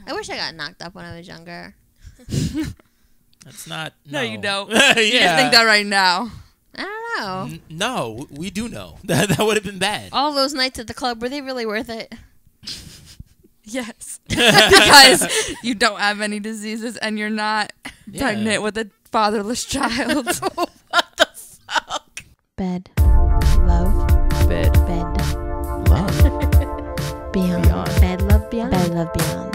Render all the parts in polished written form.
I wish I got knocked up when I was younger. That's not. No, you don't. Yeah. You just think that right now. I don't know. No, we do know. That would have been bad. All those nights at the club, were they really worth it? Yes. Because you don't have any diseases and you're not pregnant with a fatherless child. What the fuck? Bed. Love. Bed. Bed. Love. Beyond. Bed, love, beyond. Bed, love, beyond.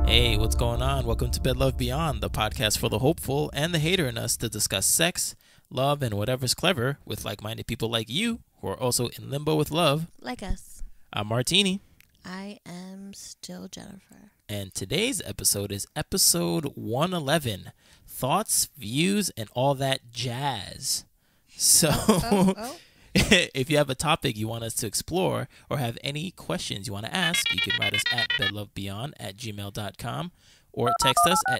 Hey, what's going on? Welcome to Bed Love Beyond, the podcast for the hopeful and the hater in us to discuss sex, love, and whatever's clever with like-minded people like you who are also in limbo with love. Like us. I'm Martini. I am still Jennifer. And today's episode is episode 111, Thoughts, Views, and All That Jazz. So... If you have a topic you want us to explore or have any questions you want to ask, you can write us at bedlovebeyond@gmail.com or text us at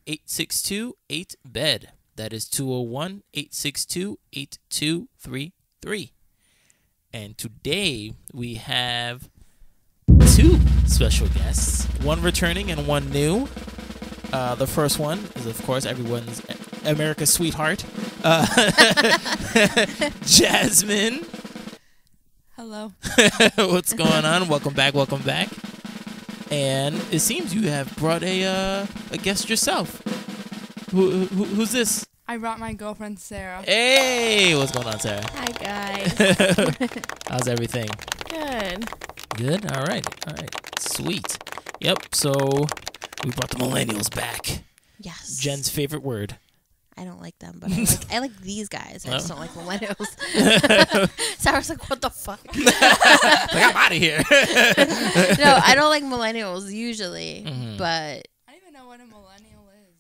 201-862-8BED. That is 201-862-8233. And today we have two special guests, one returning and one new. The first one is, of course, America's sweetheart, Jasmine. Hello. What's going on? Welcome back. And it seems you have brought a guest yourself. Who's this? I brought my girlfriend, Sarah. Hey, what's going on, Sarah? Hi, guys. How's everything? Good. Good? All right. Sweet. Yep, so we brought the Millennials back. Yes. Jen's favorite word. I don't like them, but I like these guys. I just don't like millennials. Sarah's like, what the fuck? Like, I'm out of here. No, I don't like millennials usually, but... I don't even know what a millennial is.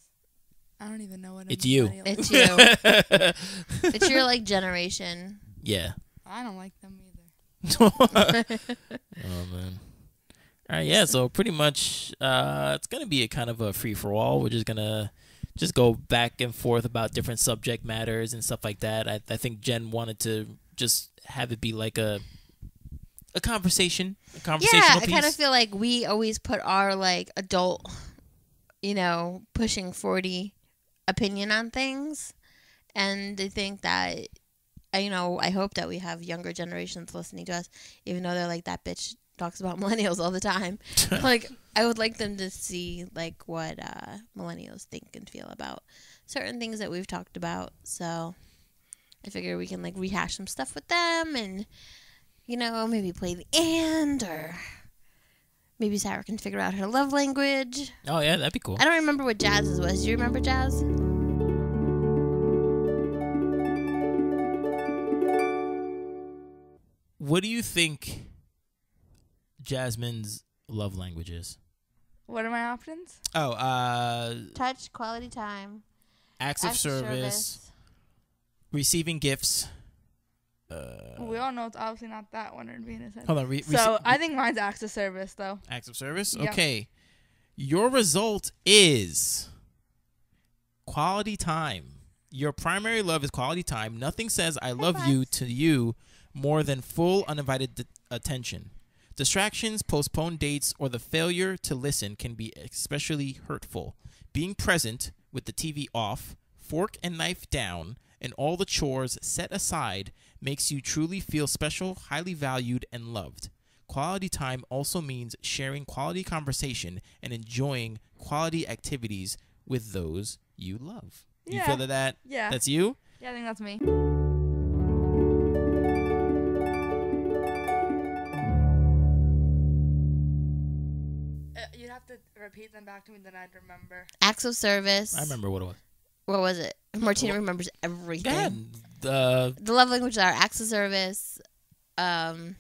I don't even know what a It's you. millennial is. It's you. It's your, like, generation. Yeah. I don't like them either. Oh, man. All right, yeah, so pretty much it's going to be a kind of a free-for-all. We're just going to go back and forth about different subject matters and stuff like that. I think Jen wanted to just have it be like a conversation, conversational piece. I kind of feel like we always put our, like, adult, pushing 40 opinion on things. And I think that, I hope that we have younger generations listening to us, even though they're like, that bitch talks about millennials all the time. Like, I would like them to see, like, what millennials think and feel about certain things that we've talked about. So I figure we can, like, rehash some stuff with them and, maybe play the and, or maybe Sarah can figure out her love language. Oh, yeah, that'd be cool. I don't remember what Jazz's was. Do you remember Jazz? What do you think Jasmine's love language is? What are my options? Oh, Touch, quality time, acts of service, receiving gifts. We all know it's obviously not that one. It'd be in his head. Hold on. I think mine's acts of service, though. Acts of service? Yep. Okay. Your result is quality time. Your primary love is quality time. Nothing says I love you to you more than full uninvited attention. Distractions, postponed dates, or the failure to listen can be especially hurtful. Being present with the TV off, fork and knife down, and all the chores set aside makes you truly feel special, highly valued, and loved. Quality time also means sharing quality conversation and enjoying quality activities with those you love. Yeah. You feel that? Yeah. That's you? Yeah, I think that's me. You'd have to repeat them back to me, then I'd remember. acts of service. I remember what it was. What was it? Martina remembers everything. Yeah, the love languages are acts of service. Why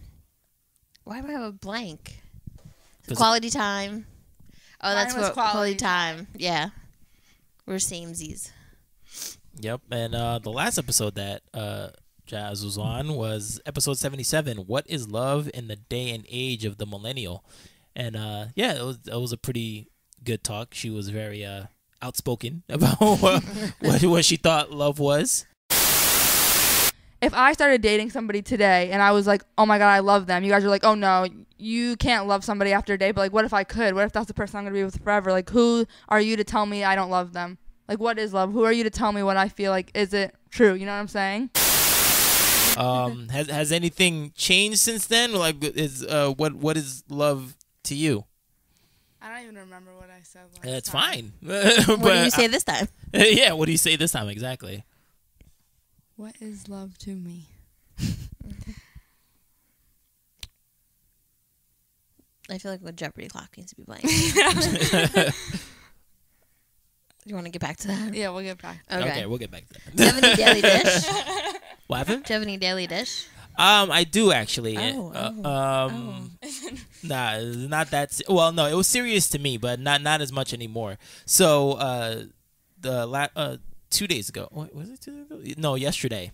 do I have a blank? Quality time. Oh, that's Mine was what quality time. Yeah. We're samesies. Yep, and the last episode that Jazz was on was episode 77, What is Love in the Day and Age of the Millennial? And it was a pretty good talk. She was very outspoken about what she thought love was. if I started dating somebody today and I was like, oh my God, I love them, you guys are like, oh no, you can't love somebody after a day. But like, what if I could? What if that's the person I'm going to be with forever? Like, who are you to tell me I don't love them? Like, what is love? Who are you to tell me what I feel like? Is it true? You know what I'm saying? Has anything changed since then? Like, what is love to you? I don't even remember what I said last It's time. fine. What do you say this time? Yeah, what do you say this time exactly? What is love to me? I feel like the Jeopardy clock needs to be playing. You want to get back to that? Yeah, we'll get back. Okay, we'll get back to that. Do you have any daily dish? What happened? Do you have any daily dish? I do actually. Oh. Nah, not that. Well, no, it was serious to me, but not as much anymore. So, 2 days ago, was it 2 days ago? No, yesterday.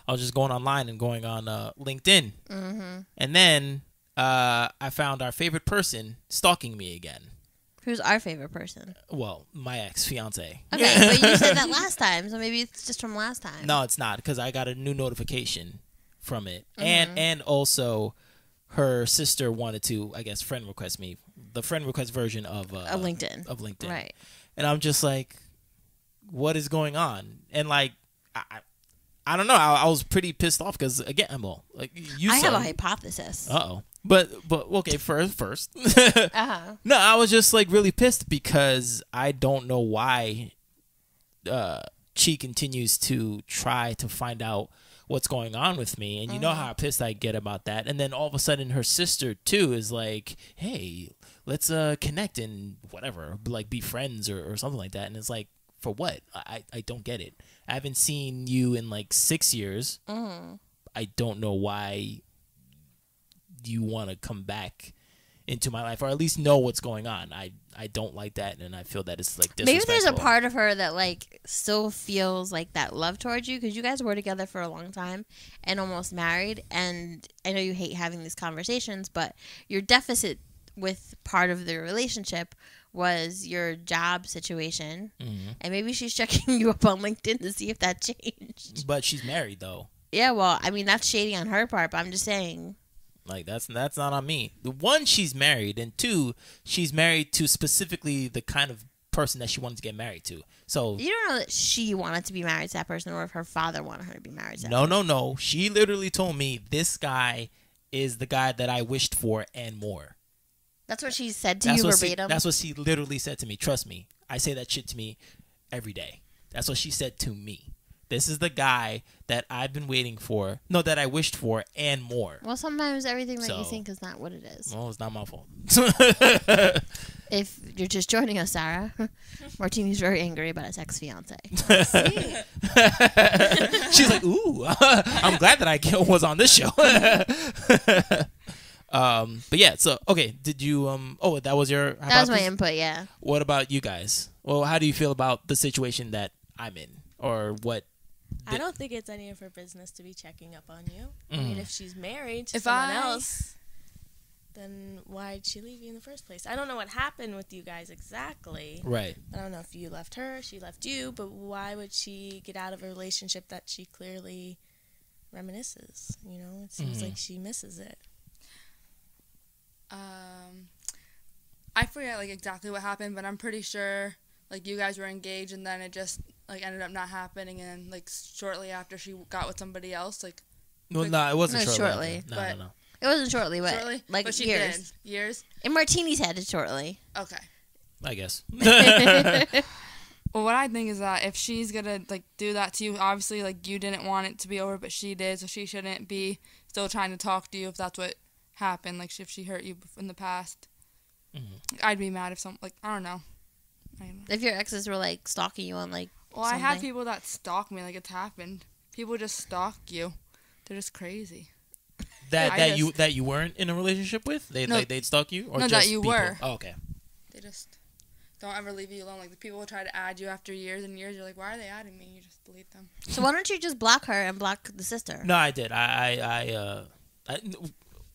I was just going online and going on LinkedIn, and then I found our favorite person stalking me again. Who's our favorite person? Well, my ex-fiance. Okay, but you said that last time, so maybe it's just from last time. No, it's not, because I got a new notification from it, and also her sister wanted to, I guess, friend request me, the friend request version of LinkedIn. Of LinkedIn, Right? And I'm just like, what is going on? And like, I don't know. I was pretty pissed off because again, well, like you. I have a hypothesis. But okay, first. No, I was just like really pissed because I don't know why she continues to try to find out what's going on with me, and you know how pissed I get about that. And then all of a sudden, her sister too is like, "Hey, let's connect and whatever, like be friends or something like that." And it's like, for what? I don't get it. I haven't seen you in like 6 years. I don't know why you want to come back into my life, or at least know what's going on. I don't like that, and I feel that it's like disrespectful. Maybe there's a part of her that like still feels like that love towards you, because you guys were together for a long time and almost married. And I know you hate having these conversations, but your deficit with part of the relationship was your job situation, and maybe she's checking you up on LinkedIn to see if that changed. But she's married though. Yeah, well, I mean that's shady on her part, but I'm just saying. Like that's not on me. The one, she's married, and two, she's married to specifically the kind of person that she wanted to get married to. So You don't know that she wanted to be married to that person, or if her father wanted her to be married to that no, person. no. She literally told me this guy is the guy that I wished for and more. That's what she said to you verbatim? That's what she literally said to me. Trust me. I say that shit to me every day. That's what she said to me. This is the guy that I've been waiting for. No, that I wished for and more. Well, sometimes everything that you think is not what it is. Well, it's not my fault. If you're just joining us, Sarah, Martini's very angry about his ex-fiance. She's like, ooh, I'm glad that I was on this show. But yeah, so okay, did you that was your hypothesis? That was my input, yeah. What about you guys? Well, how do you feel about the situation that I'm in, or what? I don't think it's any of her business to be checking up on you. I mean, if she's married to someone else, then why'd she leave you in the first place? I don't know what happened with you guys exactly. Right. I don't know if you left her, she left you, but why would she get out of a relationship that she clearly reminisces? You know, it seems like she misses it. I forget like exactly what happened, but I'm pretty sure like you guys were engaged and then it just like ended up not happening, and like shortly after she got with somebody else, like. No, it wasn't No, shortly. shortly. No. It wasn't shortly, but Shortly? like But she years. did. Years? In Martini's head, it's shortly. Okay. I guess. Well, what I think is that if she's gonna like do that to you, obviously like you didn't want it to be over, but she did, so she shouldn't be still trying to talk to you if that's what happened. Like if she hurt you in the past, I'd be mad if I don't know. If your exes were like stalking you on like. Well, I had people that stalk me. Like it's happened. People just stalk you. They're just crazy. That you weren't in a relationship with? They'd stalk you, or no, just that you people? were. Oh, okay. They just don't ever leave you alone. Like the people will try to add you after years and years. You're like, why are they adding me? You just delete them. So why don't you just block her and block the sister? No, I did.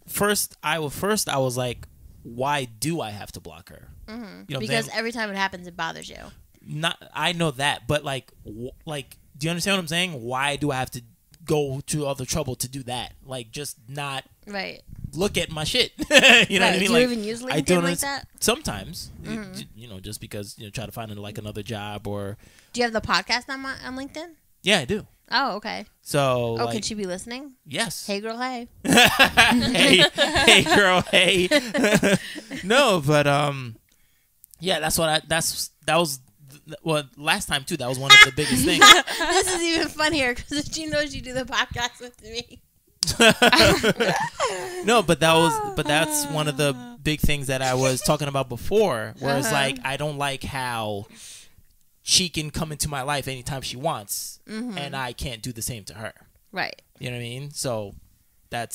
First I was like, why do I have to block her? Mm-hmm. You know, because every time it happens, it bothers you. I know that, but like, do you understand what I'm saying? Why do I have to go to all the trouble to do that. Like, just not Right. look at my shit. You know what I mean? Do you Like, even use I LinkedIn don't like that? Sometimes, just because try to find like another job or. Do you have the podcast on LinkedIn? Yeah, I do. Oh, okay. So. Oh, like, could she be listening? Yes. Hey, girl, hey. hey, girl, hey. No, but yeah, that was. Well, last time too, that was one of the biggest things. This is even funnier because she knows you do the podcast with me. No, but that's one of the big things that I was talking about before, where it's like I don't like how she can come into my life anytime she wants, and I can't do the same to her. Right. You know what I mean? So I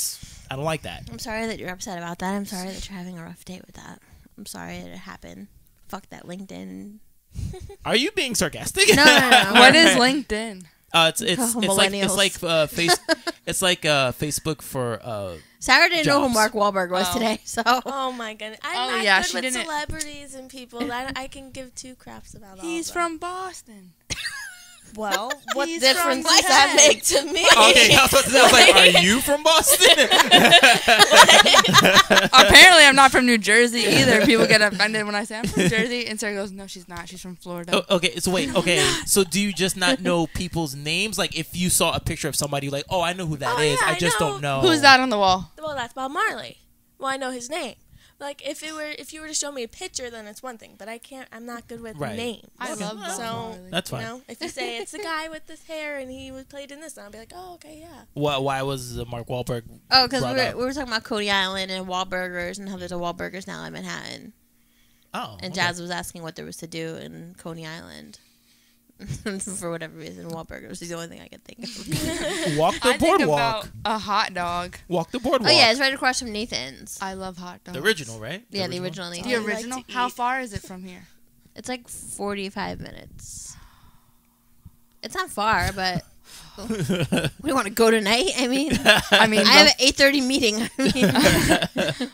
don't like that. I'm sorry that you're upset about that. I'm sorry that you're having a rough day with that. I'm sorry that it happened. Fuck that LinkedIn. Are you being sarcastic? No. What is LinkedIn? It's Millennials. Facebook for Sarah didn't know who Jobs. Mark Wahlberg was today, so. Oh my goodness. I'm not good she with didn't. celebrities and people. That I can give two craps about all He's of them. from Boston. Well, what He's difference from does that Boston. make to me? Okay, I was like, are you from Boston? Apparently, I'm not from New Jersey either. People get offended when I say I'm from Jersey, and Sarah goes, "No, she's not. She's from Florida." Oh, okay, so wait, okay, so do you just not know people's names? Like, if you saw a picture of somebody, like, oh, I know who that is. Yeah, I just know. don't know. Who's that on the wall? Well, that's Bob Marley. Well, I know his name. Like if you were to show me a picture, then it's one thing. But I'm not good with Right. names. I love Bob So Marley. That's fine. you know, if you say it's the guy with this hair and he was played in this, I'll be like, oh, okay, yeah. Why was Mark Wahlberg? Oh, because brought up? we were talking about Coney Island and Wahlburgers and how there's a Wahlburgers now in Manhattan. Oh, And okay. Jazz was asking what there was to do in Coney Island. For whatever reason, Wahlburgers is the only thing I could think of. Walk the I think boardwalk. about a hot dog. Walk the boardwalk. Oh, yeah, it's right across from Nathan's. I love hot dogs. The original, right? Yeah, the original The Nathan's. I like original. to How eat. far is it from here? It's like 45 minutes. It's not far, but we want to go tonight. I mean, I mean, I have an 8:30 meeting. I mean,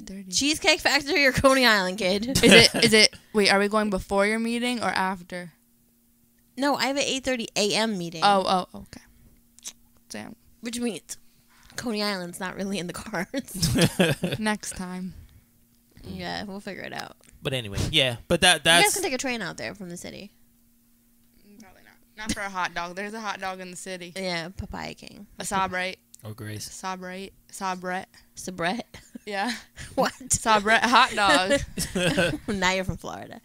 8:30. Cheesecake Factory or Coney Island, kid? Is it? Wait, are we going before your meeting or after? No, I have an 8:30 a.m. meeting. Oh, okay. Damn. Which means Coney Island's not really in the cards. Next time. Yeah, we'll figure it out. But anyway, yeah. But You guys that's can take a train out there from the city. Probably not. Not for a hot dog. There's a hot dog in the city. Yeah, Papaya King. A Sabrite. or Grace. Sabrite. Sabret. Yeah. What? Sabrite hot dog. Now you're from Florida.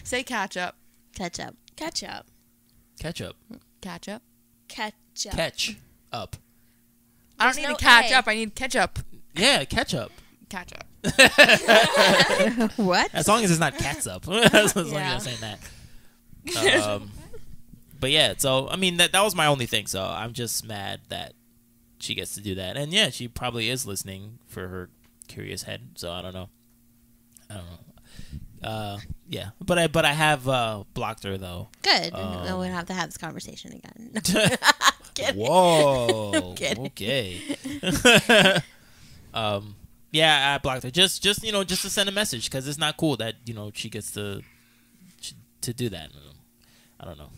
Say ketchup. Ketchup. Ketchup. Ketchup. Ketchup. Ketchup. Catch up. I don't There's need no to catch A. up. I need ketchup. Yeah, ketchup. Ketchup. What? As long as it's not catsup. As long as Yeah. you're saying that. But yeah, so I mean that was my only thing. So I'm just mad that she gets to do that, and yeah, she probably is listening for her curious head. So I don't know. Yeah, but I have blocked her though. Good. Then we don't have to have this conversation again. Kidding. Whoa. Kidding. Okay. Yeah, I blocked her just just to send a message because it's not cool that she gets to do that. I don't know,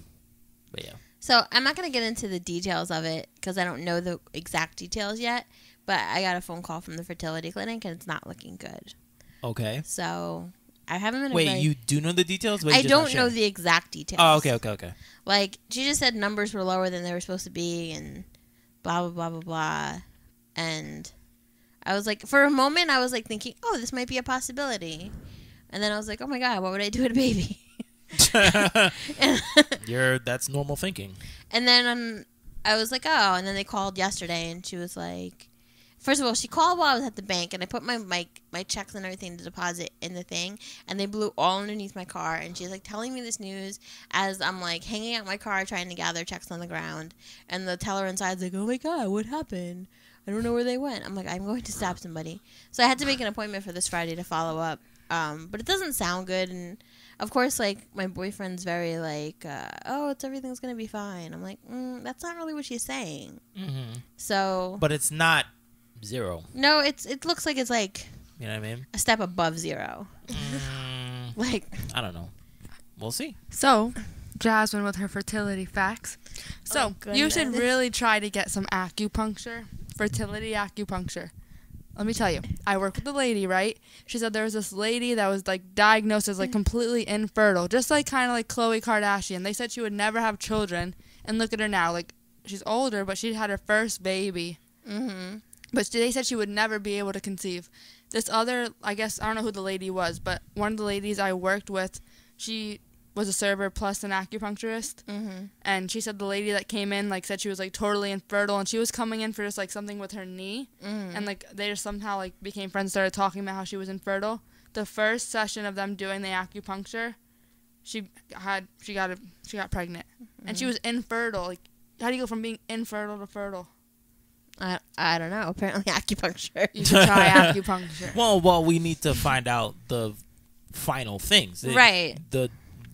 but yeah. So I'm not going to get into the details of it because I don't know the exact details yet. But I got a phone call from the fertility clinic and it's not looking good. Okay. So I haven't been. Wait, you do know the details? But I you're just not don't know sharing? the exact details. Oh, okay. Like she just said numbers were lower than they were supposed to be and blah blah blah blah blah. And I was like, for a moment, I was like thinking, oh, this might be a possibility. And then I was like, oh my god, what would I do with a baby? That's normal thinking. And then I was like, oh. And then they called yesterday, and she was like, first of all, she called while I was at the bank, and I put my checks and everything to deposit in the thing, and they blew all underneath my car. And she's like telling me this news as I'm like hanging out my car trying to gather checks on the ground, and the teller inside's like, oh my god, what happened? I don't know where they went. I'm like, I'm going to stab somebody. So I had to make an appointment for this Friday to follow up. But it doesn't sound good, and of course, like, my boyfriend's very, like, everything's going to be fine. I'm like, that's not really what she's saying. Mm-hmm. So. But it's not 0. No, it looks like it's, like. You know what I mean? A step above 0. Like. I don't know. We'll see. So, Jasmine with her fertility facts. So, you should really try to get some acupuncture, fertility acupuncture. Let me tell you, I work with a lady, right? She said there was this lady that was, like, diagnosed as, like, completely infertile, just like kind of like Khloe Kardashian. They said she would never have children, and look at her now. Like, she's older, but she had her first baby. Mm-hmm. But they said she would never be able to conceive. This other, I guess, I don't know who the lady was, but one of the ladies I worked with, she was a server plus an acupuncturist. Mm-hmm. And she said the lady that came in, like, said she was, like, totally infertile, and she was coming in for just, like, something with her knee. Mm-hmm. And, like, they just somehow, like, became friends, started talking about how she was infertile. The first session of them doing the acupuncture, she got pregnant. Mm-hmm. And she was infertile. Like, how do you go from being infertile to fertile? I don't know. Apparently acupuncture. You should try acupuncture. Well, we need to find out the final things. Right.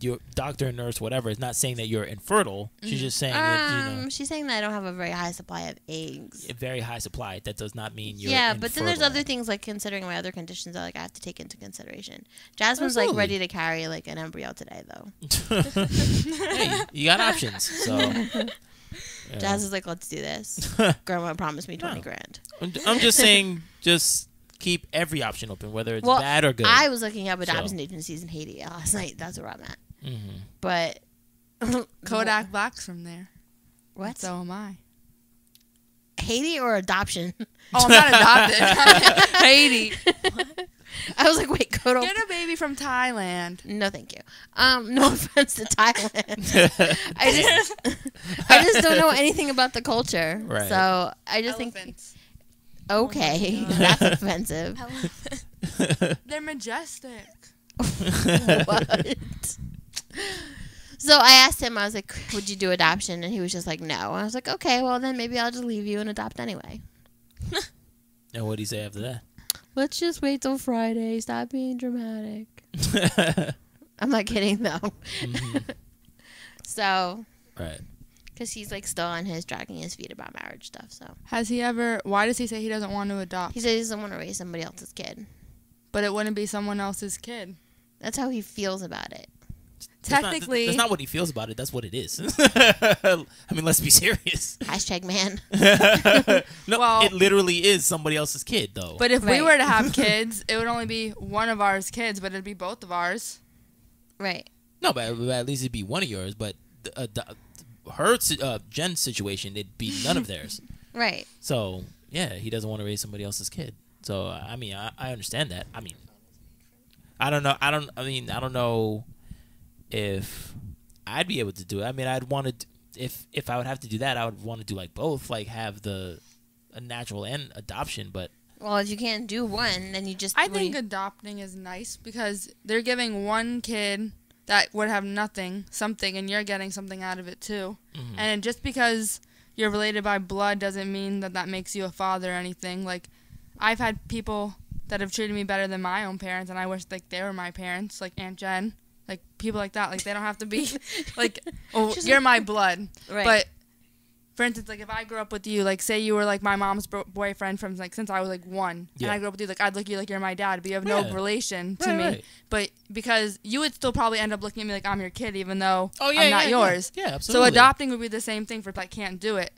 Your doctor, nurse, whatever, is not saying that you're infertile. She's just saying that, she's saying that I don't have a very high supply of eggs. A very high supply. That does not mean you're infertile. infertile. But then there's other things, like, considering my other conditions that, like, I have to take into consideration. Jasmine's like ready to carry, like, an embryo today, though. Hey, you got options. So Jazz is like, let's do this. Grandma promised me 20 grand. I'm just saying, just keep every option open, whether it's bad or good. I was looking up adoption agencies in Haiti last night. That's where I'm at. Mm-hmm. But Kodak Black's from there. What? So am I. Haiti or adoption? Oh, I'm not adopted. Haiti. I was like, wait, Kodak. Get a baby from Thailand. No, thank you. No offense to Thailand. I just don't know anything about the culture. Right. So I just Elephants. think. Okay, that's offensive. They're majestic. What? So I asked him, I was like, would you do adoption? And he was just like, no. I was like, okay, well, then maybe I'll just leave you and adopt anyway. And what did he say after that? Let's just wait till Friday. Stop being dramatic. I'm not kidding, though. Mm-hmm. So. Right. Because he's, like, still on his dragging his feet about marriage stuff, so. Has he ever, why does he say he doesn't want to adopt? He says he doesn't want to raise somebody else's kid. But it wouldn't be someone else's kid. That's how he feels about it. Technically. That's not what he feels about it. That's what it is. I mean, let's be serious. Hashtag man. No, well, it literally is somebody else's kid, though. But if we were to have kids, it would only be one of ours kids, but it'd be both of ours. Right. No, but at least it'd be one of yours. But her Jen's situation, it'd be none of theirs. Right. So yeah, he doesn't want to raise somebody else's kid. So I mean, I understand that. I mean, I don't know if I'd be able to do it. I mean, I'd want to, if I would have to do that, I would want to do like both, like have a natural and adoption. But well, if you can't do one, then you just. I think adopting is nice because they're giving one kid that would have something, and you're getting something out of it too. Mm-hmm. And just because you're related by blood doesn't mean that makes you a father or anything. Like, I've had people that have treated me better than my own parents, and I wish like they were my parents, like Aunt Jenn, like people like that. Like, they don't have to be like, oh, you're my blood. Right. But for instance, like if I grew up with you, like say you were like my mom's boyfriend from like since I was like 1, and I grew up with you, like I'd look at you like you're my dad, but you have no relation to me. Right. But because you would still probably end up looking at me like I'm your kid, even though I'm not yours. Yeah, absolutely. So adopting would be the same thing for if I can't do it.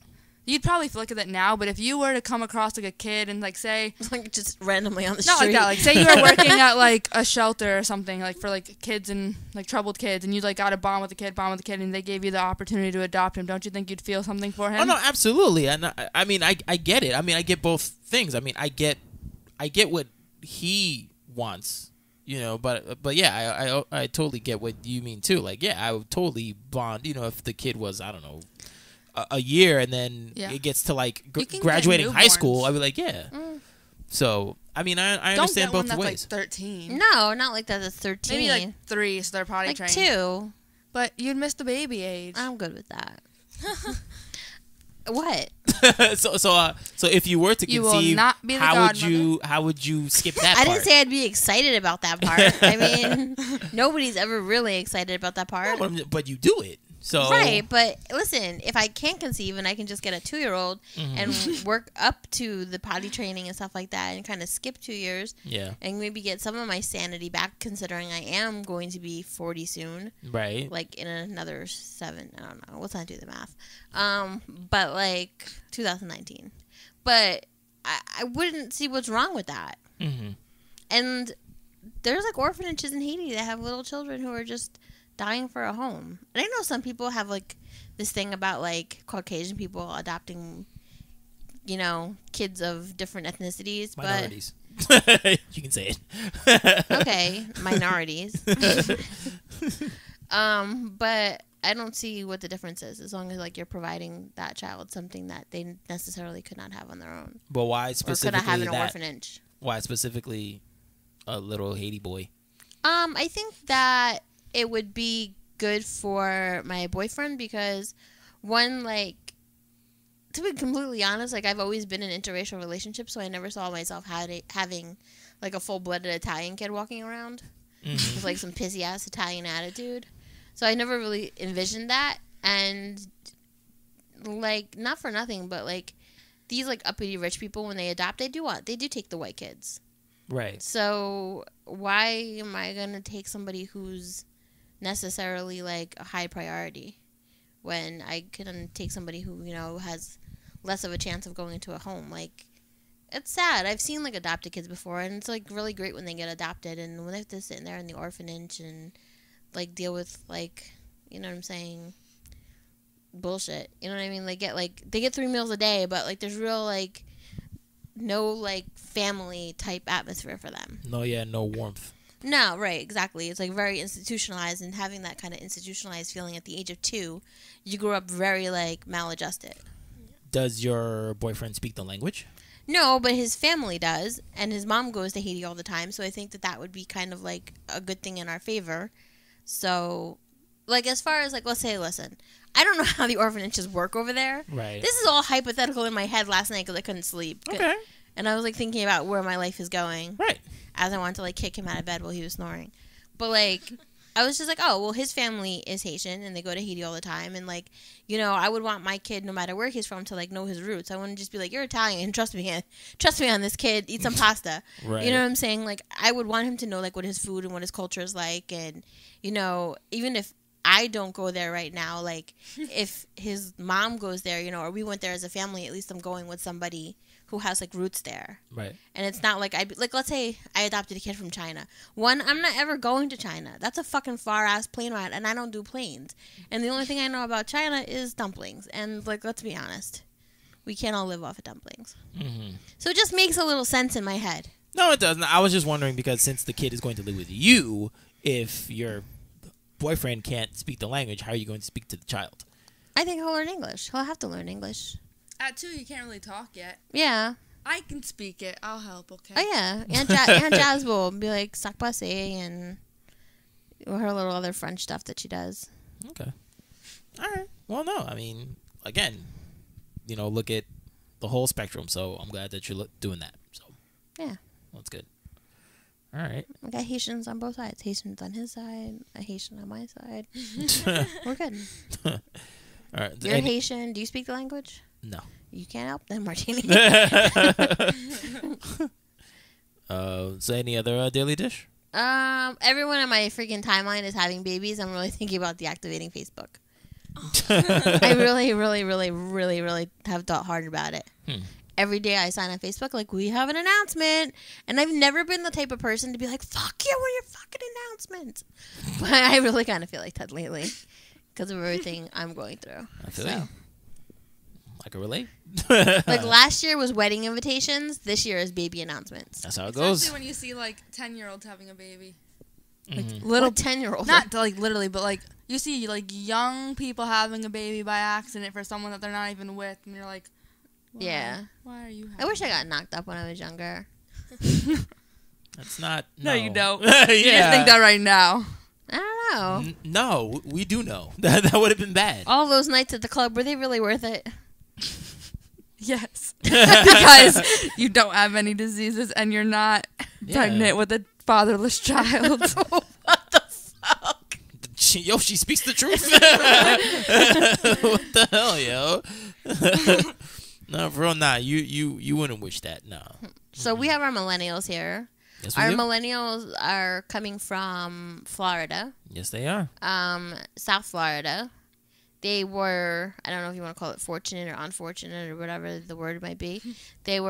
You'd probably look at it now, but if you were to come across like a kid and like say like just randomly on the not street, like that, like say you were working at like a shelter or something like for like kids and like troubled kids, and you like got a bond with a kid, and they gave you the opportunity to adopt him, don't you think you'd feel something for him? Oh no, absolutely. And I mean, I get it. I mean, I get both things. I mean, I get what he wants, you know, but yeah, I totally get what you mean too. Like, yeah, I would totally bond, you know, if the kid was, I don't know, a year and then it gets to like graduating high school, I'd be like, yeah. So I mean, I understand both ways. Like 13. No, not like that. That's 13. Maybe like 3, so they're potty trained. 2. But you'd miss the baby age. I'm good with that. What? So if you were to conceive, how would you skip that part? I didn't say I'd be excited about that part. I mean, nobody's ever really excited about that part. No, but you do it. So right, but listen, if I can't conceive and I can just get a 2-year-old and work up to the potty training and stuff like that and kind of skip 2 years and maybe get some of my sanity back, considering I am going to be 40 soon. Right. Like in another 7, I don't know. Let's not do the math. But like 2019. But I wouldn't see what's wrong with that. Mm-hmm. And there's like orphanages in Haiti that have little children who are just dying for a home. And I know some people have like this thing about like Caucasian people adopting, you know, kids of different ethnicities. Minorities. But you can say it. Okay, minorities. But I don't see what the difference is, as long as like you're providing that child something that they necessarily could not have on their own. But why specifically or could not have in an that? orphanage? Why specifically a little Haiti boy? I think that it would be good for my boyfriend because, one, like, to be completely honest, like, I've always been in interracial relationships, so I never saw myself having, like, a full-blooded Italian kid walking around with, like, some pissy-ass Italian attitude. So I never really envisioned that, and, like, not for nothing, but, like, these, like, uppity rich people, when they adopt, they do take the white kids. Right. So why am I going to take somebody who's necessarily, like, a high priority when I can take somebody who, you know, has less of a chance of going to a home? Like, it's sad. I've seen, like, adopted kids before, and it's, like, really great when they get adopted, and when they have to sit in there in the orphanage and, like, deal with, like, you know what I'm saying, bullshit. You know what I mean? They get 3 meals a day, but, like, there's real, like, no, like, family type atmosphere for them. No warmth. No, right, exactly. It's like very institutionalized, and having that kind of institutionalized feeling at the age of 2, you grew up very, like, maladjusted. Does your boyfriend speak the language? No, but his family does, and his mom goes to Haiti all the time, so I think that would be kind of like a good thing in our favor. So, like, as far as, like, let's say, listen, I don't know how the orphanages work over there. Right. This is all hypothetical in my head last night because I couldn't sleep. Okay. And I was, like, thinking about where my life is going. Right. As I wanted to, like, kick him out of bed while he was snoring. But, like, I was just like, oh, well, his family is Haitian, and they go to Haiti all the time. And, like, you know, I would want my kid, no matter where he's from, to, like, know his roots. I wouldn't just be like, you're Italian, and trust me on this kid, eat some pasta. Right. You know what I'm saying? Like, I would want him to know, like, what his food and what his culture is like. And, you know, even if I don't go there right now, like, if his mom goes there, you know, or we went there as a family, at least I'm going with somebody who has, like, roots there. Right. And it's not like let's say I adopted a kid from China. One, I'm not ever going to China. That's a fucking far-ass plane ride, and I don't do planes. And the only thing I know about China is dumplings. And, like, let's be honest, we can't all live off of dumplings. Mm-hmm. So it just makes a little sense in my head. No, it doesn't. I was just wondering because since the kid is going to live with you, if your boyfriend can't speak the language, how are you going to speak to the child? I think he'll learn English. He'll have to learn English. At 2, you can't really talk yet. Yeah. I can speak it. I'll help, okay? Oh, yeah. Aunt Jazz will be like, sac passé, and her little other French stuff that she does. Okay. All right. Well, no. I mean, again, you know, look at the whole spectrum. So I'm glad that you're doing that. So yeah. That's good. All right. I got Haitians on both sides. Haitians on his side, a Haitian on my side. We're good. All right. You're Haitian. Do you speak the language? No. You can't help them, Martini. So any other daily dish? Everyone on my freaking timeline is having babies. I'm really thinking about deactivating Facebook. I really, really, really, really, really have thought hard about it. Every day I sign on Facebook, like, we have an announcement. And I've never been the type of person to be like, fuck you with your fucking announcements. But I really kind of feel like that lately because of everything I'm going through. I feel you. I can relate. Like, last year was wedding invitations. This year is baby announcements. That's how it goes. Especially when you see, like, 10-year-olds having a baby. Like, little 10-year-olds. Not, like, literally, but, like, you see, like, young people having a baby by accident for someone that they're not even with. And you're like, why? Yeah. Why are you having I wish I got knocked up when I was younger. That's not... No, you don't. Yeah. You just think that right now. I don't know. No, we do know. That would have been bad. All those nights at the club, were they really worth it? Yes. Because you don't have any diseases and you're not pregnant with a fatherless child. What the fuck? She speaks the truth. What the hell, yo? No, for real, nah. You wouldn't wish that, no. So we have our millennials here. Yes, we Our do. millennials are coming from Florida, Yes, they are. South Florida. They were, I don't know if you want to call it fortunate or unfortunate or whatever the word might be. They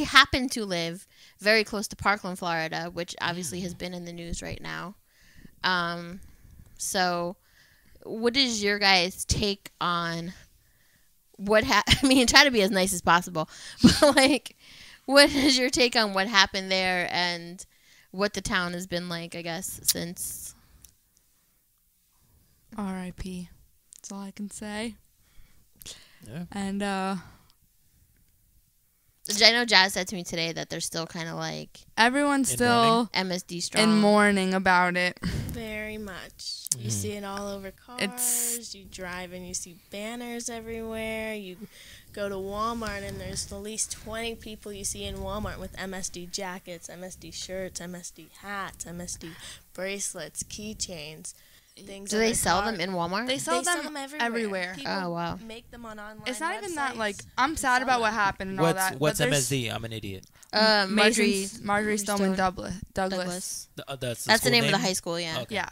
happen to live very close to Parkland, Florida, which obviously has been in the news right now. So what is your guys' take on I mean, try to be as nice as possible, but like, what is your take on what happened there and what the town has been like, I guess, since... R.I.P. That's all I can say. Yeah. And I know Jazz said to me today that they're still kind of like everyone's In still MSD strong. in mourning about it. Very much. You see it all over cars. You drive and you see banners everywhere. You go to Walmart and there's at least 20 people you see in Walmart with MSD jackets, MSD shirts, MSD hats, MSD bracelets, keychains. Things Do on they their sell car. them in Walmart? They sell them everywhere. People Oh, wow. make them on online It's not even that, websites like, I'm sad and about sell what them. happened and all that. What's but there's MSD? I'm an idiot. Marjorie Stoneman Douglas. Douglas. That's the school name of the high school, yeah. Okay. Yeah.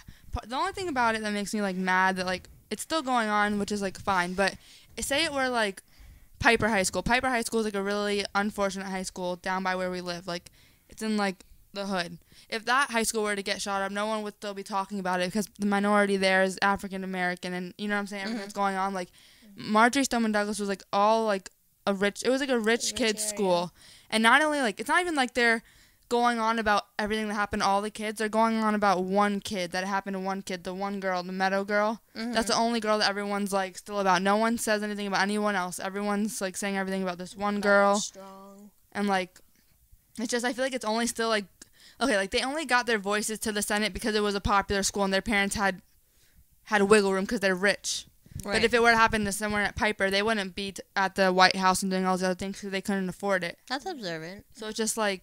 The only thing about it that makes me, like, mad that, like, it's still going on, which is, like, fine. But say it were, like, Piper High School. Piper High School is, like, a really unfortunate high school down by where we live. Like, it's in, like, the hood. If that high school were to get shot up, no one would still be talking about it because the minority there is African American, and you know what I'm saying? Everything that's going on. Like, Marjorie Stoneman Douglas was, like, all, like, a rich Rich kids' area. school. And not only, like, it's not even like they're going on about everything that happened to all the kids. They're going on about one kid that happened to one kid, the one girl, the Meadow girl. That's the only girl that everyone's, like, still about. No one says anything about anyone else. Everyone's, like, saying everything about this one girl. Strong. And, like, it's just, I feel like it's only still, like, okay, like, they only got their voices to the Senate because it was a popular school and their parents had wiggle room because they're rich. Right. But if it were to happen to someone at Piper, they wouldn't be at the White House and doing all these other things because they couldn't afford it. That's observant. So it's just, like,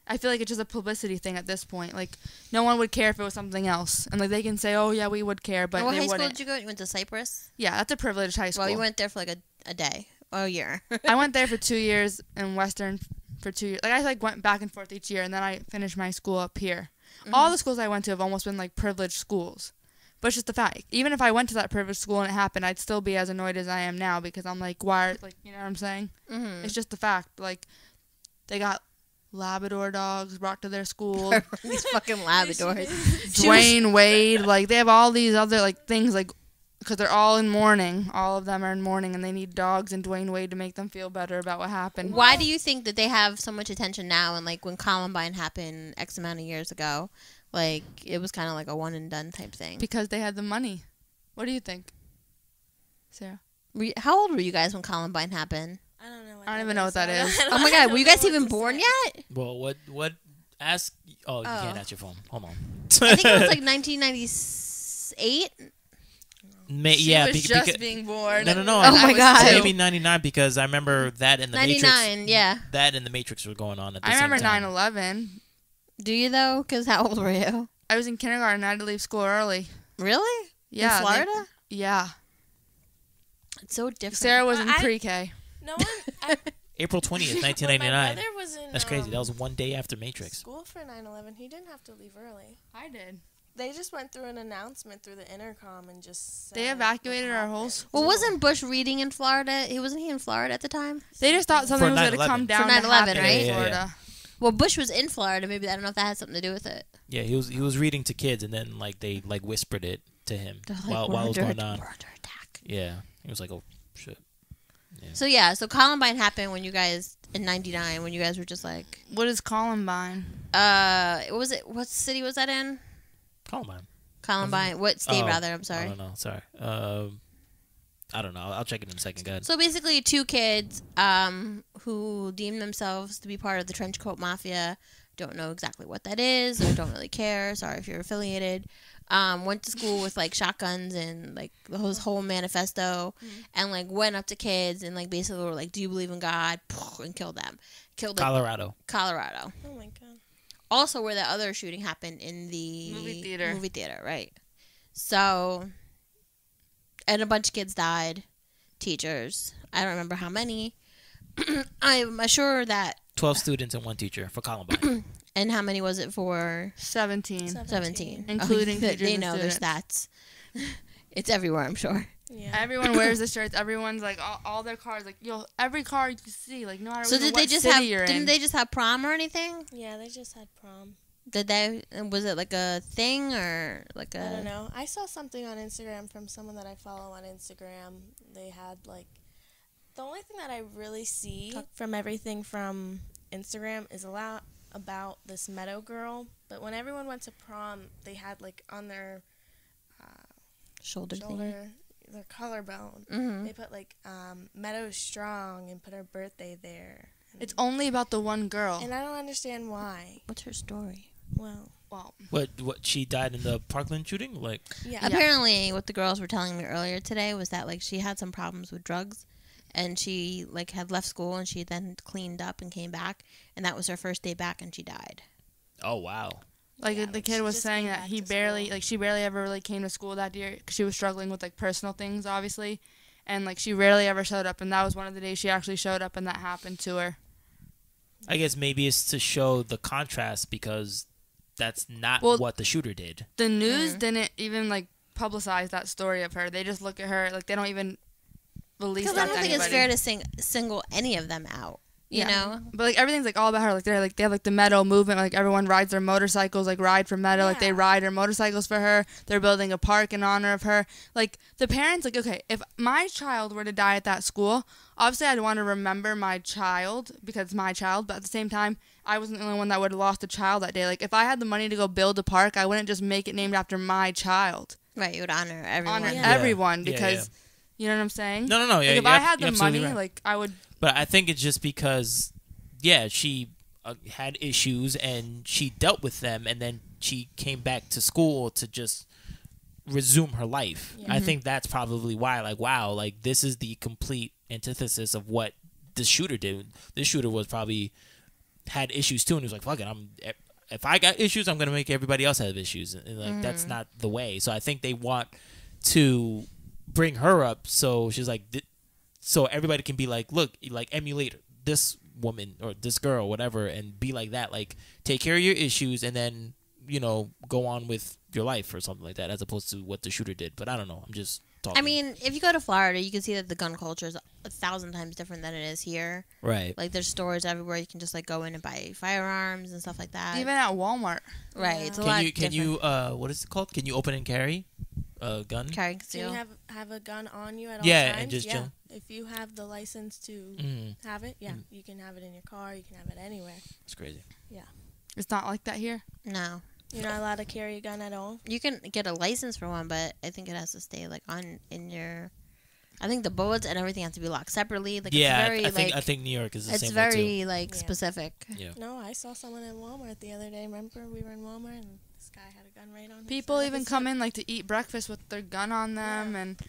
I feel like it's just a publicity thing at this point. Like, no one would care if it was something else. And, like, they can say, oh, yeah, we would care, but What they high school wouldn't. did you go? You went to Cypress? Yeah, that's a privileged high school. Well, you went there for like a day or a year. I went there for 2 years in Western for 2 years. Like, I, like, went back and forth each year, and then I finished my school up here. All the schools I went to have almost been, like, privileged schools. But it's just the fact. Even if I went to that privileged school and it happened, I'd still be as annoyed as I am now because I'm like, why? Like, you know what I'm saying? Mm-hmm. It's just the fact. Like, they got Labrador dogs brought to their school. These fucking Labradors. Dwayne Wade. Like, they have all these other, like, things, like, because they're all in mourning. All of them are in mourning, and they need dogs and Dwayne Wade to make them feel better about what happened. Why do you think that they have so much attention now? And like when Columbine happened X amount of years ago, like it was kind of like a one and done type thing. Because they had the money. What do you think, Sarah? How old were you guys when Columbine happened? I don't know. I don't even know what that is. Oh my God, were you guys even born yet? Well, what? Ask. Oh, you can't ask your phone. Hold on. I think it was like 1998. She yeah, was just being born. No. Oh my God. Maybe 99 because I remember that in the 99, Matrix. yeah. That and the Matrix were going on at the I same remember time. 9/11. Do you though? Because how old were you? I was in kindergarten. I had to leave school early. Really? Yeah. In Florida? Yeah. It's so different. Sarah was in Well, pre-K. No one. April 20th, When my 1999. brother was in That's crazy. That was one day after Matrix. school for 9/11. He didn't have to leave early. I did. They just went through an announcement through the intercom and just said They evacuated our whole school. Well, wasn't Bush reading in Florida? Wasn't he in Florida at the time? They just thought something For was going to 9/11. come down For to 9/11, happen right? in Yeah. Florida. Well, Bush was in Florida. Maybe I don't know if that had something to do with it. Yeah, he was reading to kids, and then like they like whispered it to him They're like, while we're it was under going on. We're under attack. Yeah, he was like, oh shit. So Columbine happened when you guys in '99 when you guys were just like, What is Columbine? what was it? What city was that in? Columbine. Columbine. What state Oh, rather? I'm I sorry. don't know. Sorry. I don't know. I'll check it in a second. Go ahead. So basically, two kids who deem themselves to be part of the trench coat mafia, don't know exactly what that is or don't really care. Sorry if you're affiliated. Went to school with like shotguns and like the whole manifesto, and like went up to kids and like basically were like, "Do you believe in God?" and killed them. Killed like, Colorado. Oh my god. Also, where the other shooting happened in the Movie theater. right? So, and a bunch of kids died. Teachers. I don't remember how many. I'm sure that 12 students and 1 teacher for Columbine. And how many was it for 17. 17? Including teachers they and know their students. stats. It's everywhere, I'm sure. Yeah. Everyone wears the shirts. Everyone's like all their cars. Like every car you can see. Like no matter So did what they just city have? you're Didn't in. they just have prom or anything? Yeah, they just had prom. Did they? Was it like a thing or like a? I don't know. I saw something on Instagram from someone that I follow on Instagram. They had like the only thing that I really see from everything from Instagram is a lot about this Meadow girl. But when everyone went to prom, they had like on their shoulder thing. Their collarbone. Mm-hmm. They put like Meadow Strong and put her birthday there. It's only about the one girl. And I don't understand why. What's her story? Well, What she died in the Parkland shooting? Like, yeah. Apparently, what the girls were telling me earlier today was that like she had some problems with drugs, and she like had left school and she then cleaned up and came back, and that was her first day back, and she died. oh wow. Like Yeah, the like, kid she was just saying came that back he to barely, school. like she barely ever really came to school that year because she was struggling with like personal things, obviously, and like she rarely ever showed up. And that was one of the days she actually showed up, and that happened to her. I guess maybe it's to show the contrast because that's not Well, what the shooter did. The news didn't even like publicize that story of her. They just look at her like they don't even release Because that I don't to think it's anybody. fair to single any of them out. You know? But like everything's like all about her. Like they have like the Meadow movement. Like everyone rides their motorcycles. Like ride for Meadow. Like they Yeah. ride their motorcycles for her. They're building a park in honor of her. Like the parents. Like okay, if my child were to die at that school, obviously I'd want to remember my child because it's my child. But at the same time, I wasn't the only one that would have lost a child that day. Like if I had the money to go build a park, I wouldn't just make it named after my child. Right, you would honor everyone. Honor Yeah. everyone Yeah, because you know what I'm saying. No. Yeah, Like if you're I had you're the money, absolutely right. like I would. But I think it's just because, yeah, she had issues and she dealt with them, and then she came back to school to just resume her life. Yeah. I think that's probably why. Like, wow, like this is the complete antithesis of what the shooter did. This shooter was probably had issues too, and he was like, "Fuck it, if I got issues, I'm gonna make everybody else have issues." And like that's not the way. So I think they want to bring her up, so she's like, so everybody can be like, look, like emulate this woman or this girl, whatever, and be like that. Like take care of your issues, and then go on with your life or something like that, as opposed to what the shooter did. But I don't know. I'm just talking. I mean, if you go to Florida, you can see that the gun culture is 1,000 times different than it is here. right. Like, there's stores everywhere. You can just, like, go in and buy firearms and stuff like that. Even at Walmart. right. It's a Can lot you different. what is it called? Can you open and carry a gun? Carry Can conceal. you have a gun on you at all Yeah, times? and just yeah. chill. If you have the license to Mm, have it, yeah, you can have it in your car. You can have it anywhere. it's crazy. It's not like that here. No. You're not allowed to carry a gun at all. You can get a license for one, but I think it has to stay, like, in your... I think the bullets and everything have to be locked separately. Like, Yeah, it's very, I think New York is the it's same way too. very, like, Yeah. specific. Yeah. No, I saw someone in Walmart the other day. Remember, we were in Walmart and this guy had a gun right on him. People even come in like to eat breakfast with their gun on them, and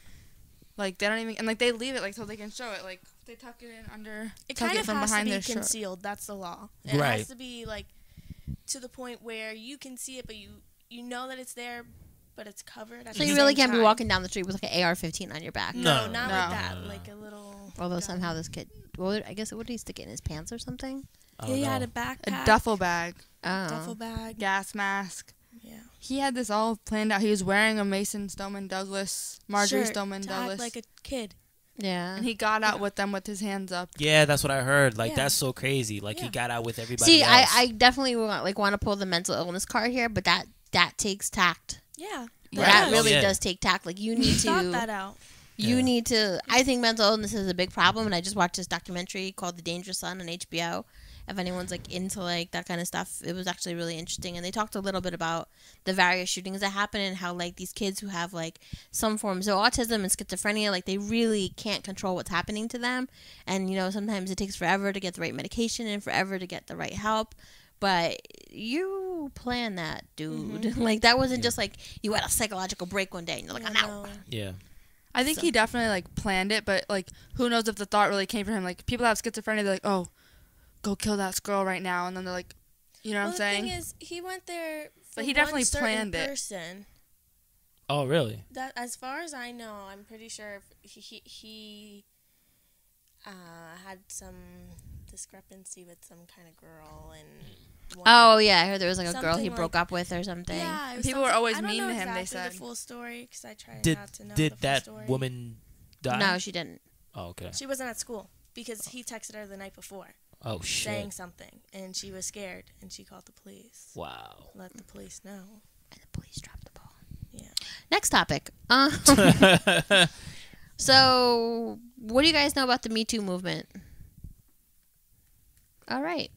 like they don't even and like they leave it like so they can show it. Like they tuck it in under. It tuck kind it of from has to behind be their shirt. concealed. That's the law. It Right. has to be like to the point where you can see it, but you know that it's there, but it's covered. At So the you really same can't be time. walking down the street with, like, an AR-15 on your back. No, No. not No. like that. No. Like a little. Although gun. somehow this kid... Well, I guess, what did he stick it in his pants or something? I don't He know. had a backpack, A duffel bag, Oh. duffel bag. gas mask. Yeah. He had this all planned out. He was wearing a Mason Stoneman Douglas, Marjorie Shirt Stoneman to Douglas, act like a kid. Yeah. and he got out with them with his hands up. Yeah, that's what I heard. Like Yeah. that's so crazy. Like he Yeah. got out with everybody See, else. I definitely want to pull the mental illness card here, but that takes tact. Yeah. Right. That Oh, really yeah. does take tact. Like, you need Thought to... that out. You Yeah. need to... I think mental illness is a big problem, and I just watched this documentary called The Dangerous Son on HBO. If anyone's, like, into, like, that kind of stuff, it was actually really interesting. And they talked a little bit about the various shootings that happen and how, like, these kids who have, like, some forms of autism and schizophrenia, like, they really can't control what's happening to them. And, sometimes it takes forever to get the right medication and forever to get the right help. But you plan that, dude. Mm-hmm. Like, that wasn't just, like, you had a psychological break one day and you're like, I'm out. yeah. I think he definitely like planned it, but like who knows if the thought really came from him. Like people that have schizophrenia, they're like, oh, go kill that girl right now, and then they're like, you know what I'm saying? The thing is, he went there. For But he definitely one certain planned it. person. Oh, really? That, as far as I know, I'm pretty sure he had some discrepancy with some kind of girl and. Oh yeah, I heard there was like a girl he Something broke like- up with or something. Yeah, it was People were something- always I don't mean know to him, they exactly said. the full story because I try Did not to know did the full that story. woman die? No, she didn't. Oh, okay. She wasn't at school because he texted her the night before Oh shit. saying something, and she was scared, and she called the police. Wow. Let the police know. And the police dropped the ball. Yeah. Next topic. So, what do you guys know about the Me Too movement? All right.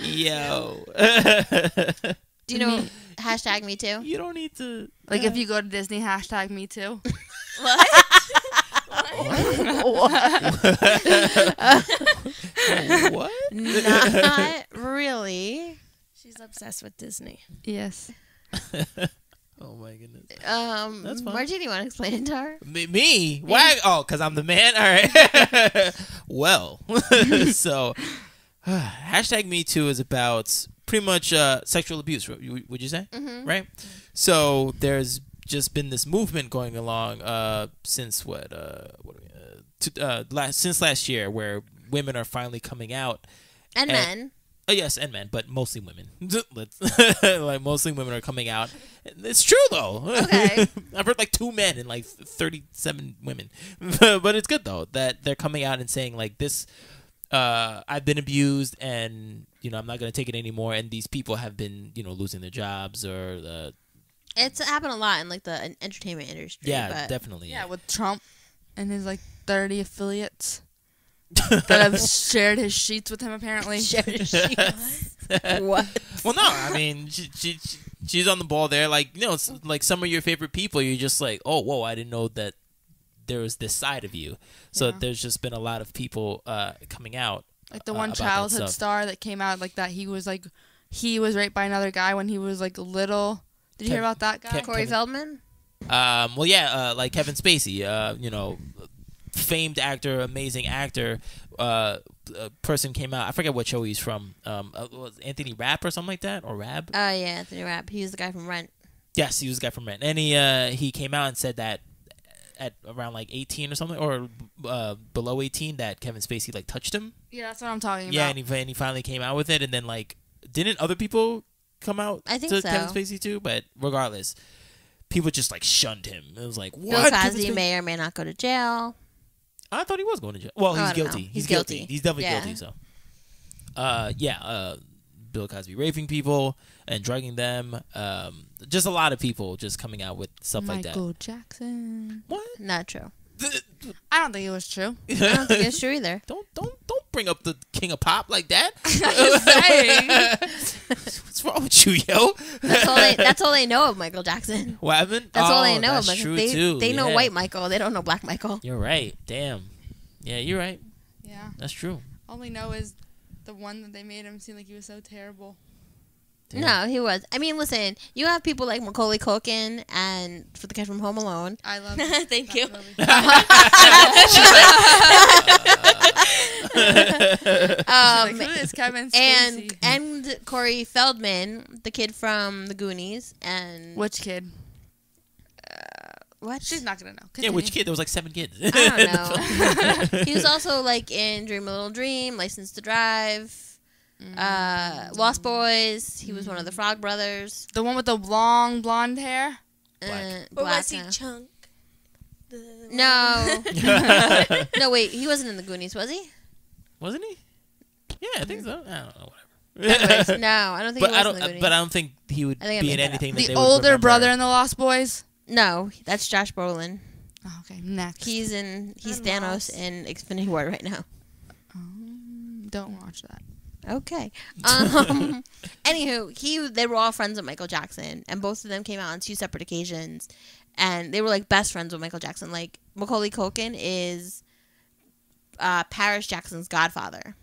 Yo. Do you know hashtag Me Too? You don't need to. Like if you go to Disney, hashtag me too. What? What? Not really. She's obsessed with Disney. Yes. Oh my goodness. That's fine. Margie, do you want to explain it to her? Me? Why? Oh, because I'm the man? All right. Well, so hashtag Me Too is about pretty much sexual abuse, would you say? Mm-hmm. Right? So there's just been this movement going along since since last year where women are finally coming out. And men. Oh, yes, and men, but mostly women. Like, mostly women are coming out. It's true, though. Okay. I've heard, like, 2 men and, like, 37 women. But it's good, though, that they're coming out and saying, like, this, I've been abused and, you know, I'm not going to take it anymore. And these people have been, you know, losing their jobs or It's happened a lot in, like, the entertainment industry. yeah, but definitely. Yeah, with Trump and his like 30 affiliates that have shared his sheets with him apparently. What? Well, no, I mean, she's on the ball there. Like, you know, it's like some of your favorite people, you're just like, oh, whoa, I didn't know that there was this side of you. So Yeah. there's just been a lot of people coming out. Like the one about that childhood stuff. star that came out like that he was raped by another guy when he was like little. Did you hear about that guy? Corey Feldman? Well, yeah, like Kevin Spacey, you know, famed actor, amazing actor. A person came out. I forget what show he's from. Was Anthony Rapp or something like that, or Rab? Oh, yeah, Anthony Rapp. He was the guy from Rent. Yes, he was the guy from Rent, and he came out and said that at around like 18 or something, or below 18, that Kevin Spacey like touched him. Yeah, that's what I'm talking Yeah, about. and he finally came out with it, and then like, didn't other people come out I think to so. Kevin Spacey too? But regardless, people just like shunned him. It was like, Bill what? Cosby may or may not go to jail. I thought he was going to jail. Well, Oh, he's I don't guilty. know. He's He's guilty. guilty. He's definitely Yeah. guilty. So, Bill Cosby raping people and drugging them. Just a lot of people just coming out with stuff like that. Michael Jackson. What? Not true. I don't think it was true. I don't think it's true either. Don't bring up the king of pop like that. What's wrong with you, yo? That's all they know of Michael Jackson. What happened? That's all they Oh, know of that's Michael. true They, too. they know Yeah. white Michael. They don't know black Michael. You're right. Damn. Yeah, you're right. Yeah. That's true. All we know is the one that they made him seem like he was so terrible. Damn. No, he was. I mean, listen, you have people like Macaulay Culkin and for the kid from Home Alone. I love Thank that you. movie. Like, who is Kevin Spacey? and Corey Feldman, the kid from The Goonies, and Which kid? what? She's not gonna know. Yeah, which kid? There was like 7 kids. I don't know. He was also like in Dream a Little Dream, License to Drive, Lost Boys. He was one of the Frog Brothers. The one with the long blonde hair? Black. Or Black, was he huh? Chunk? No. No, wait. He wasn't in The Goonies, was he? Wasn't he? Yeah, I think so. I don't know. Anyways, no, I don't think But he was in The Goonies. I don't think he would I think I be made in that up. anything that The they would older remember. brother in the Lost Boys? No, that's Josh Brolin. Oh, okay, next. He's I'm Thanos lost. in Infinity War right now. Don't watch that. Okay. Anywho, they were all friends with Michael Jackson, and both of them came out on 2 separate occasions, and they were like best friends with Michael Jackson. Like Macaulay Culkin is Paris Jackson's godfather.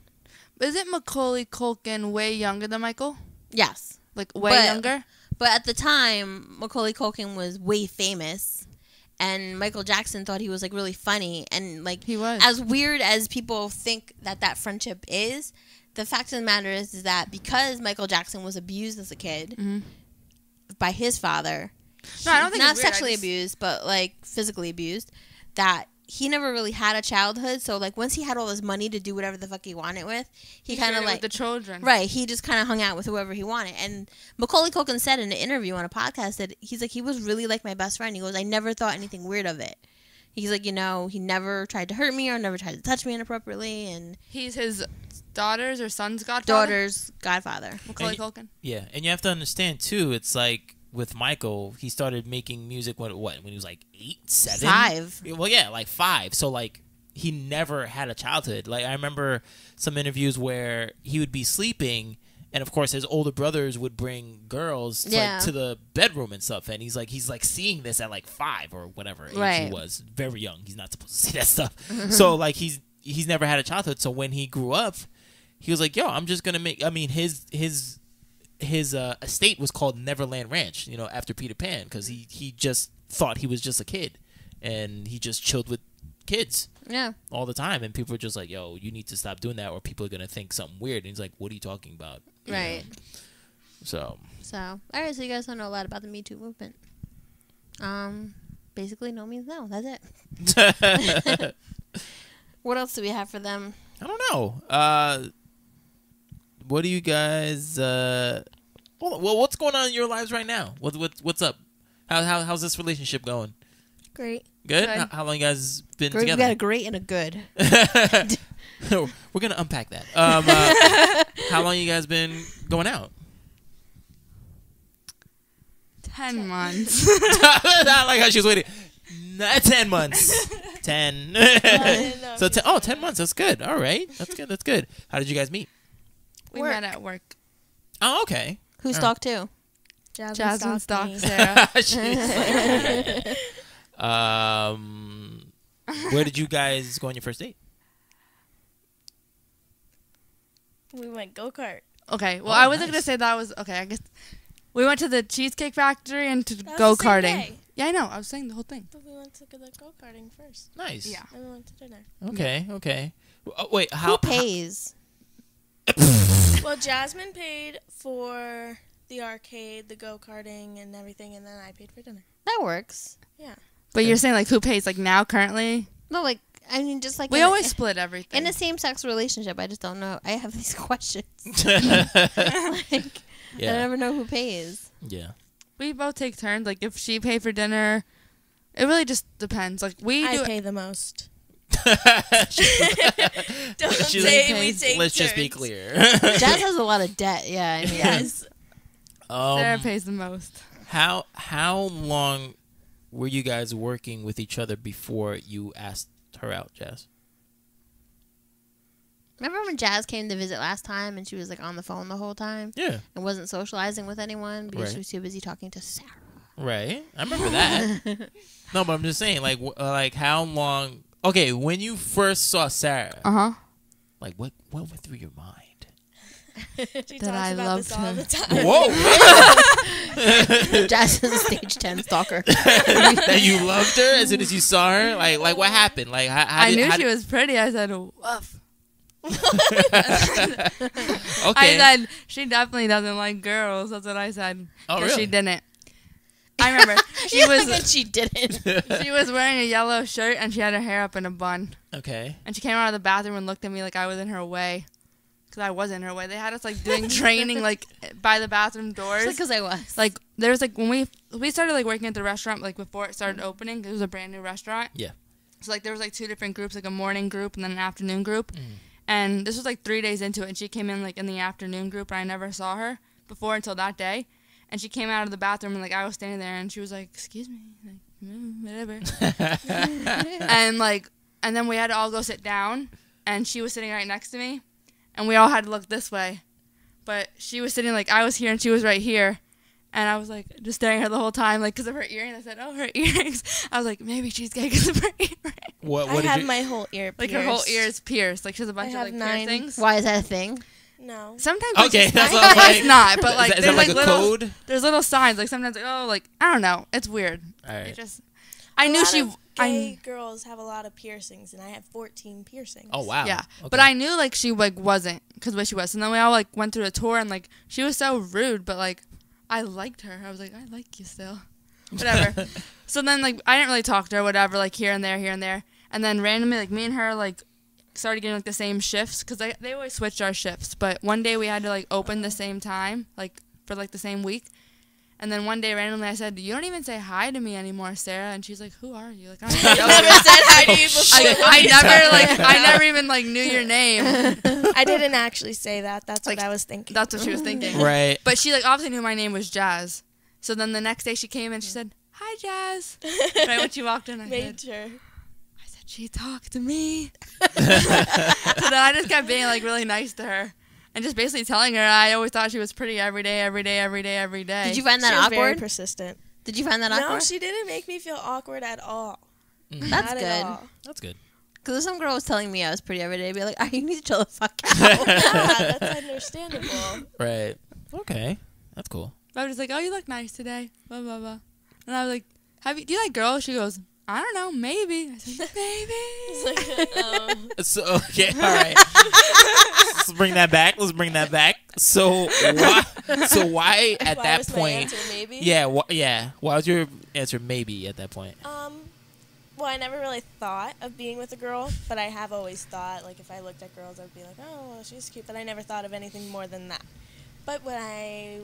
Isn't Macaulay Culkin way younger than Michael? Yes, Like, way But- younger? but at the time, Macaulay Culkin was way famous, and Michael Jackson thought he was like really funny, and like He was. as weird as people think that friendship is. The fact of the matter is that because Michael Jackson was abused as a kid, Mhm. by his father. No, I don't think not it's weird. sexually abused, but like physically abused. That he never really had a childhood. So like once he had all his money to do whatever the fuck he wanted with, he kind of shared it like with the children. Right, he just kind of hung out with whoever he wanted. And Macaulay Culkin said in an interview on a podcast that he's like, he was really like my best friend. He goes, I never thought anything weird of it. He's like, you know, he never tried to hurt me or never tried to touch me inappropriately. And He's his daughter's or son's godfather? daughter's godfather. Macaulay Culkin? Yeah, and you have to understand too. It's like with Michael, he started making music when he was like 8, 7, 5. Well, yeah, like 5. So like he never had a childhood. Like I remember some interviews where he would be sleeping, and of course his older brothers would bring girls to the bedroom and stuff. And he's like seeing this at like 5 or whatever age he was, very young. He's not supposed to see that stuff. So like he's never had a childhood. So when he grew up, he was like, yo, I'm just gonna make. I mean, his estate was called Neverland Ranch, you know, after Peter Pan, because he just thought he was just a kid, and he just chilled with kids all the time, and people were just like, yo, you need to stop doing that or people are gonna think something weird. And he's like, what are you talking about? Right. So all right, so you guys don't know a lot about the Me Too movement. Basically no means no. That's it. What else do we have for them? I don't know. What do you guys well, what's going on in your lives right now? What's up? How's this relationship going? Great. Good? How long you guys been We together? got a great and a good. We're gonna unpack that. How long you guys been going out? 10 months. I like how she was waiting. 10 months. 10. So 10 months. That's good. All right. That's good. How did you guys meet? We met at work. Oh, okay. Who stalked who? Jasmine stalked Sarah. Sarah. Where did you guys go on your first date? We went go-kart. Okay, well, I wasn't going to say that was... Okay, I guess... We went to the Cheesecake Factory and to That was go-karting. the same day. Yeah, I know. I was saying the whole thing. But we went to the go-karting first. Nice. Yeah. And we went to dinner. Okay. Oh, wait, Who pays? Well, Jasmine paid for the arcade, the go-karting, and everything, and then I paid for dinner. That works. Yeah. But you're saying, like, who pays? Like, now, currently? No, like, I mean, just like... We always split everything. In a same-sex relationship, I just don't know. I have these questions. Yeah. I never know who pays. Yeah. We both take turns. Like, if she paid for dinner, it really just depends. Like, I pay the most. Don't She's say like, we take let's turns. just be clear. Jazz has a lot of debt. Yeah, I mean, Yes. Sarah pays the most. How long were you guys working with each other before you asked her out, Jazz? Remember when Jazz came to visit last time and she was like on the phone the whole time? Yeah. And wasn't socializing with anyone because she was too busy talking to Sarah. Right. I remember that. No, but I'm just saying, like how long? Okay, when you first saw Sarah, like what went through your mind? She That talks I about this loved all him. the time. Whoa! Jazz is a stage 10 stalker. That you loved her as soon as you saw her. Like what happened? Like I knew she was pretty. I said, woof. Okay. I said, she definitely doesn't like girls. That's what I said. Oh, 'Cause really? she didn't. I remember. She she didn't. she was wearing a yellow shirt and she had her hair up in a bun. Okay. And she came out of the bathroom and looked at me like I was in her way. Because I was in her way. They had us like doing training like by the bathroom doors. Because I was. Like there was like when we started like working at the restaurant like before it started opening. It was a brand new restaurant. Yeah. So like there was like 2 different groups, like a morning group and then an afternoon group. And this was like 3 days into it, and she came in like in the afternoon group, and I never saw her before until that day. And she came out of the bathroom, and like I was standing there, and she was like, "Excuse me," like whatever. and then we had to all go sit down, and she was sitting right next to me, and we all had to look this way, but she was sitting like I was here, and she was right here. And I was like just staring at her the whole time, like because of her earrings. I said, "Oh, her earrings." I was like, maybe she's gay because of her earrings. What I did have you? my whole ear pierced. Like her whole ear is pierced. Like she has a bunch of have like 9. piercings. Why is that a thing? No. Sometimes Okay, it's that's just, what I'm like. it's not, but like is there's that like a little, code? There's little signs. Like sometimes like I don't know. It's weird. All right. It just I knew she. Gay girls have a lot of piercings, and I have 14 piercings. Oh wow. Yeah, Okay. but I knew like she like wasn't because what she was. And then we all like went through a tour and like she was so rude, but like I liked her. I was like, I like you still. Whatever. So then, like, I didn't really talk to her, whatever, like, here and there. And then randomly, like, me and her, like, started getting, like, the same shifts. Because they always switched our shifts. But one day we had to, like, open the same time, like, for, like, the same week. And then one day, randomly, I said, you don't even say hi to me anymore, Sarah. And she's like, who are you? Like, I never said hi to you before. I never even, like, knew your name. I didn't actually say that. That's like, what I was thinking. That's what she was thinking. Right. But she, like, obviously knew my name was Jazz. So then the next day she came and she said, hi, Jazz. Right when she walked in, I said, she talked to me. So then I just kept being, like, really nice to her. And just basically telling her I always thought she was pretty every day. Did you find that she was awkward? very persistent. Did you find that awkward? No, she didn't make me feel awkward at all. That's Not good. at all. That's good. Because some girl was telling me I was pretty every day. I'd be like, you need to chill the fuck out. Yeah, that's understandable. Right. Okay. That's cool. I was just like, oh, you look nice today. Blah, blah, blah. And I was like, do you like girls? She goes, I don't know, maybe. I said, maybe. It's like, So, okay, all right. Let's bring that back. So why at why that was my point? answer maybe? Yeah, why was your answer maybe at that point? Well, I never really thought of being with a girl, but I have always thought, like, if I looked at girls, I'd be like, oh, well, she's cute, but I never thought of anything more than that. But when I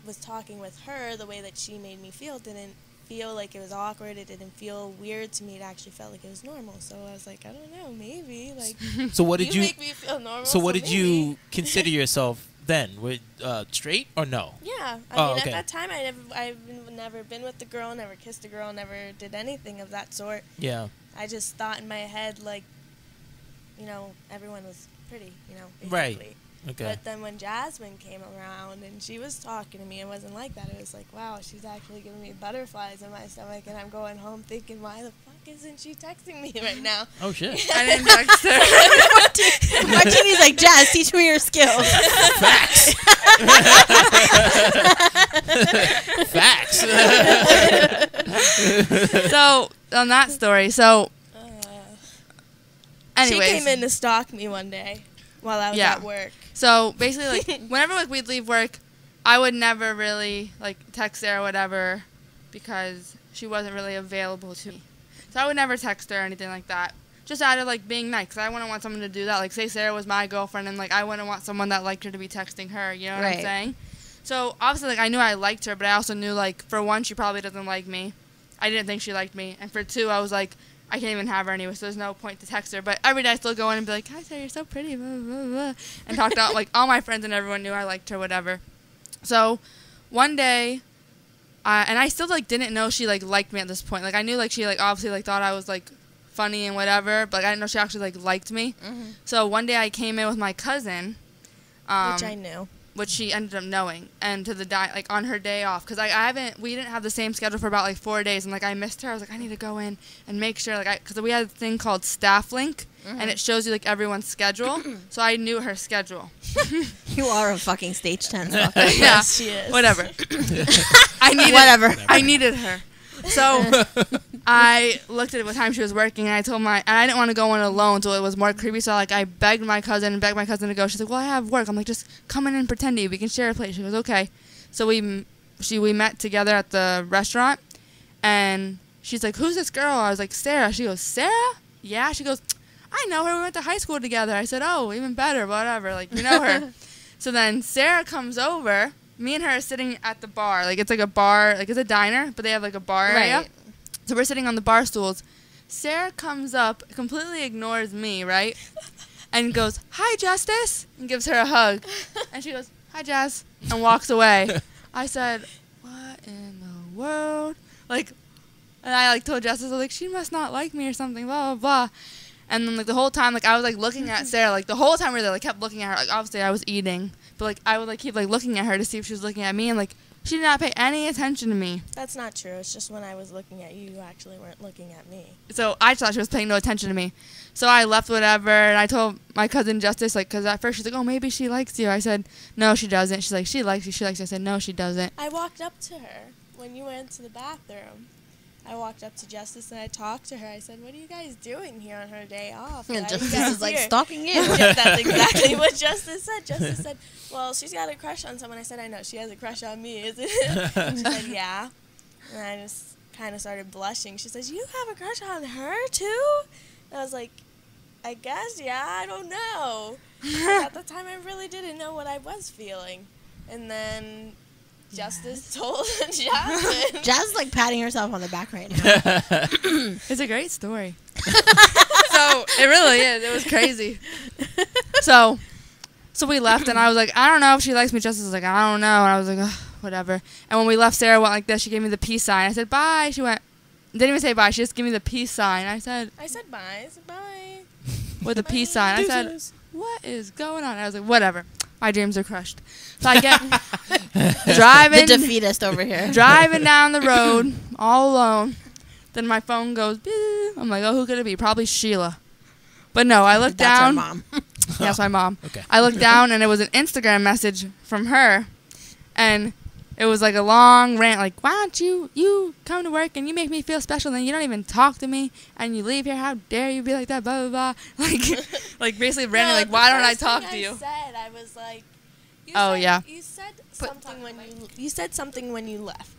was talking with her, the way that she made me feel didn't feel like it was awkward. It didn't feel weird to me. It actually felt like it was normal. So I was like, I don't know, maybe. Like, So what did you make me feel normal? So what did maybe. you consider yourself then? Straight or no? Yeah, I mean, okay. at that time, I've never been with a girl, never kissed a girl, never did anything of that sort. Yeah. I just thought in my head, like, you know, everyone was pretty, you know, basically. Right. Okay. But then when Jasmine came around and she was talking to me, it wasn't like that. It was like, wow, she's actually giving me butterflies in my stomach, and I'm going home thinking, why the fuck isn't she texting me right now? Oh shit. I didn't text her. Martini's like, Jazz, teach me your skills. Facts. Facts. So, on that story, anyways. She came in to stalk me one day while I was at work. So, basically, like, whenever, like, we'd leave work, I would never really, like, text her or whatever because she wasn't really available to me. So, I would never text her or anything like that. Just out of, like, being nice. Because I wouldn't want someone to do that. Like, say Sarah was my girlfriend and, like, I wouldn't want someone that liked her to be texting her. You know what I'm saying? So, obviously, like, I knew I liked her, but I also knew, like, for one, she probably doesn't like me. I didn't think she liked me. And for two, I was like, I can't even have her anyway, so there's no point to text her. But every day I still go in and be like, hi, Sarah, you're so pretty, blah, blah, blah, and talk to, like, all my friends and everyone knew I liked her, whatever. So one day, and I still, like, didn't know she, like, liked me at this point. Like, I knew, like, she, like, obviously, like, thought I was, like, funny and whatever, but like, I didn't know she actually, like, liked me. Mm-hmm. So one day I came in with my cousin. Which I knew. Which she ended up knowing, and to the like on her day off, because we didn't have the same schedule for about like 4 days, and like I missed her. I was like, I need to go in and make sure, like, because we had a thing called Staff Link, and it shows you like everyone's schedule. So I knew her schedule. You are a fucking stage 10 stalker. Yeah, Yes, she is. whatever. I needed her. So I looked at what time she was working, and I told and I didn't want to go in alone, so it was more creepy. So like I begged my cousin to go. She's like, well, I have work. I'm like, just come in and pretend to you. We can share a plate. She goes, okay. So we met together at the restaurant, and she's like, who's this girl? I was like, Sarah. She goes, Sarah? Yeah. She goes, I know her. We went to high school together. I said, oh, even better, whatever. Like, you know her. So then Sarah comes over. Me and her are sitting at the bar. Like, it's like a bar. Like, it's a diner, but they have, like, a bar area. Right. So we're sitting on the bar stools. Sarah comes up, completely ignores me, right? And goes, hi, Justice, and gives her a hug. And she goes, hi, Jazz, and walks away. I said, what in the world? Like, and I, like, told Justice, I was like, she must not like me or something, blah, blah, blah. And then, like, the whole time, like, I was, like, looking at Sarah. Like, the whole time we were there, like, kept looking at her. Like, obviously, I was eating. But, like, I would, like, keep, like, looking at her to see if she was looking at me. And, like, she did not pay any attention to me. That's not true. It's just when I was looking at you, you actually weren't looking at me. So I thought she was paying no attention to me. So I left whatever. And I told my cousin Justice, like, because at first she's like, oh, maybe she likes you. I said, no, she doesn't. She's like, she likes you. She likes you. I said, no, she doesn't. I walked up to her when you went to the bathroom. I walked up to Justice and I talked to her. I said, "What are you guys doing here on her day off?" And Why are you Justice guys is like here?" stalking you. Yeah, that's exactly what Justice said. Justice said, "Well, she's got a crush on someone." I said, "I know, she has a crush on me, isn't it?" And she said, "Yeah." And I just kind of started blushing. She says, "You have a crush on her, too?" And I was like, "I guess, yeah, I don't know." At the time, I really didn't know what I was feeling. And then Justice told Jasmine. Jazz is like patting herself on the back right now. It's a great story. So it really is. It was crazy. So we left, and I was like, I don't know if she likes me. Justice was like, I don't know. And I was like, ugh, whatever. And when we left, Sarah went like this. She gave me the peace sign. I said, bye. She went, didn't even say bye. She just gave me the peace sign. I said bye. I said bye. With the peace sign. I said, what is going on? I was like, whatever. My dreams are crushed. So I get driving. The defeatist over here. Driving down the road all alone. Then my phone goes, beep. I'm like, oh, who could it be? Probably Sheila. But no, I looked down. That's our mom. That's my mom. Okay. I looked down, and it was an Instagram message from her. And it was like a long rant, like, why don't you come to work and you make me feel special, and you don't even talk to me, and you leave here, how dare you be like that, blah, blah, blah. Like basically ranting, like, why don't I talk to you? I was like, you said something when you left.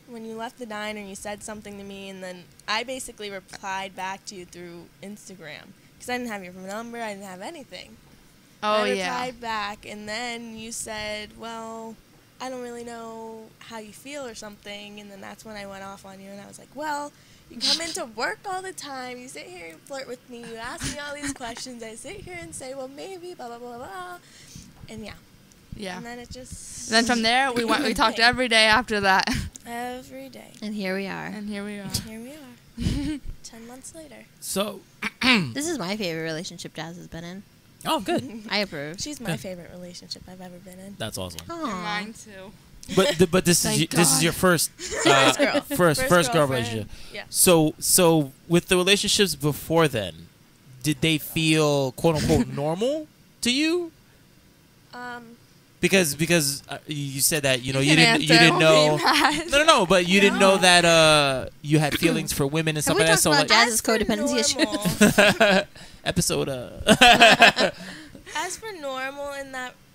When you left the diner, you said something to me, and then I basically replied back to you through Instagram. Because I didn't have your number, I didn't have anything. Oh, I yeah. replied back, and then you said, well, I don't really know how you feel or something, and then that's when I went off on you, and I was like, well, you come into work all the time, you sit here and flirt with me, you ask me all these questions, I sit here and say, well, maybe, blah, blah, blah, blah, and yeah. Yeah. And then it just... And then from there, we talked every day after that. Every day. And here we are. And here we are. Here we are. 10 months later. So, This is my favorite relationship Jazz has been in. oh, good. I approve. She's my favorite relationship I've ever been in. That's awesome. Aw. Mine too. But this is your first first girl girlfriend. relationship. Yeah. So with the relationships before then, did they feel quote unquote normal to you? Because you said that you didn't know no but you didn't know that you had feelings for women and stuff like that. So like Jazz's codependency issue? episode. As for normal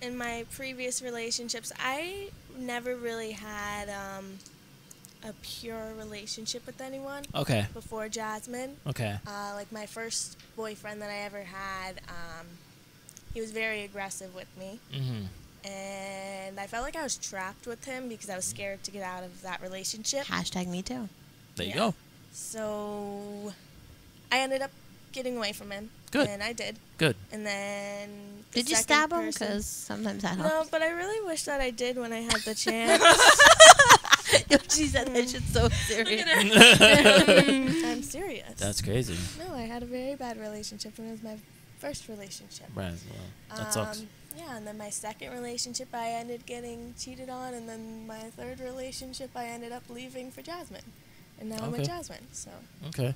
in my previous relationships, I never really had a pure relationship with anyone. Okay. Before Jasmine. Okay. Like my first boyfriend that I ever had, he was very aggressive with me. Mm-hmm. And I felt like I was trapped with him because I was scared to get out of that relationship. Hashtag me too. There you go. So I ended up getting away from him. Good. And I did. Good. And then Did you stab him? Because sometimes that helps. No, but I really wish that I did when I had the chance. She said that shit's so serious. I'm serious. That's crazy. No, I had a very bad relationship when it was my first relationship. Right. Well, that sucks. Yeah, and then my second relationship, I ended getting cheated on, and then my third relationship, I ended up leaving for Jasmine, and now I'm with Jasmine. So. Okay.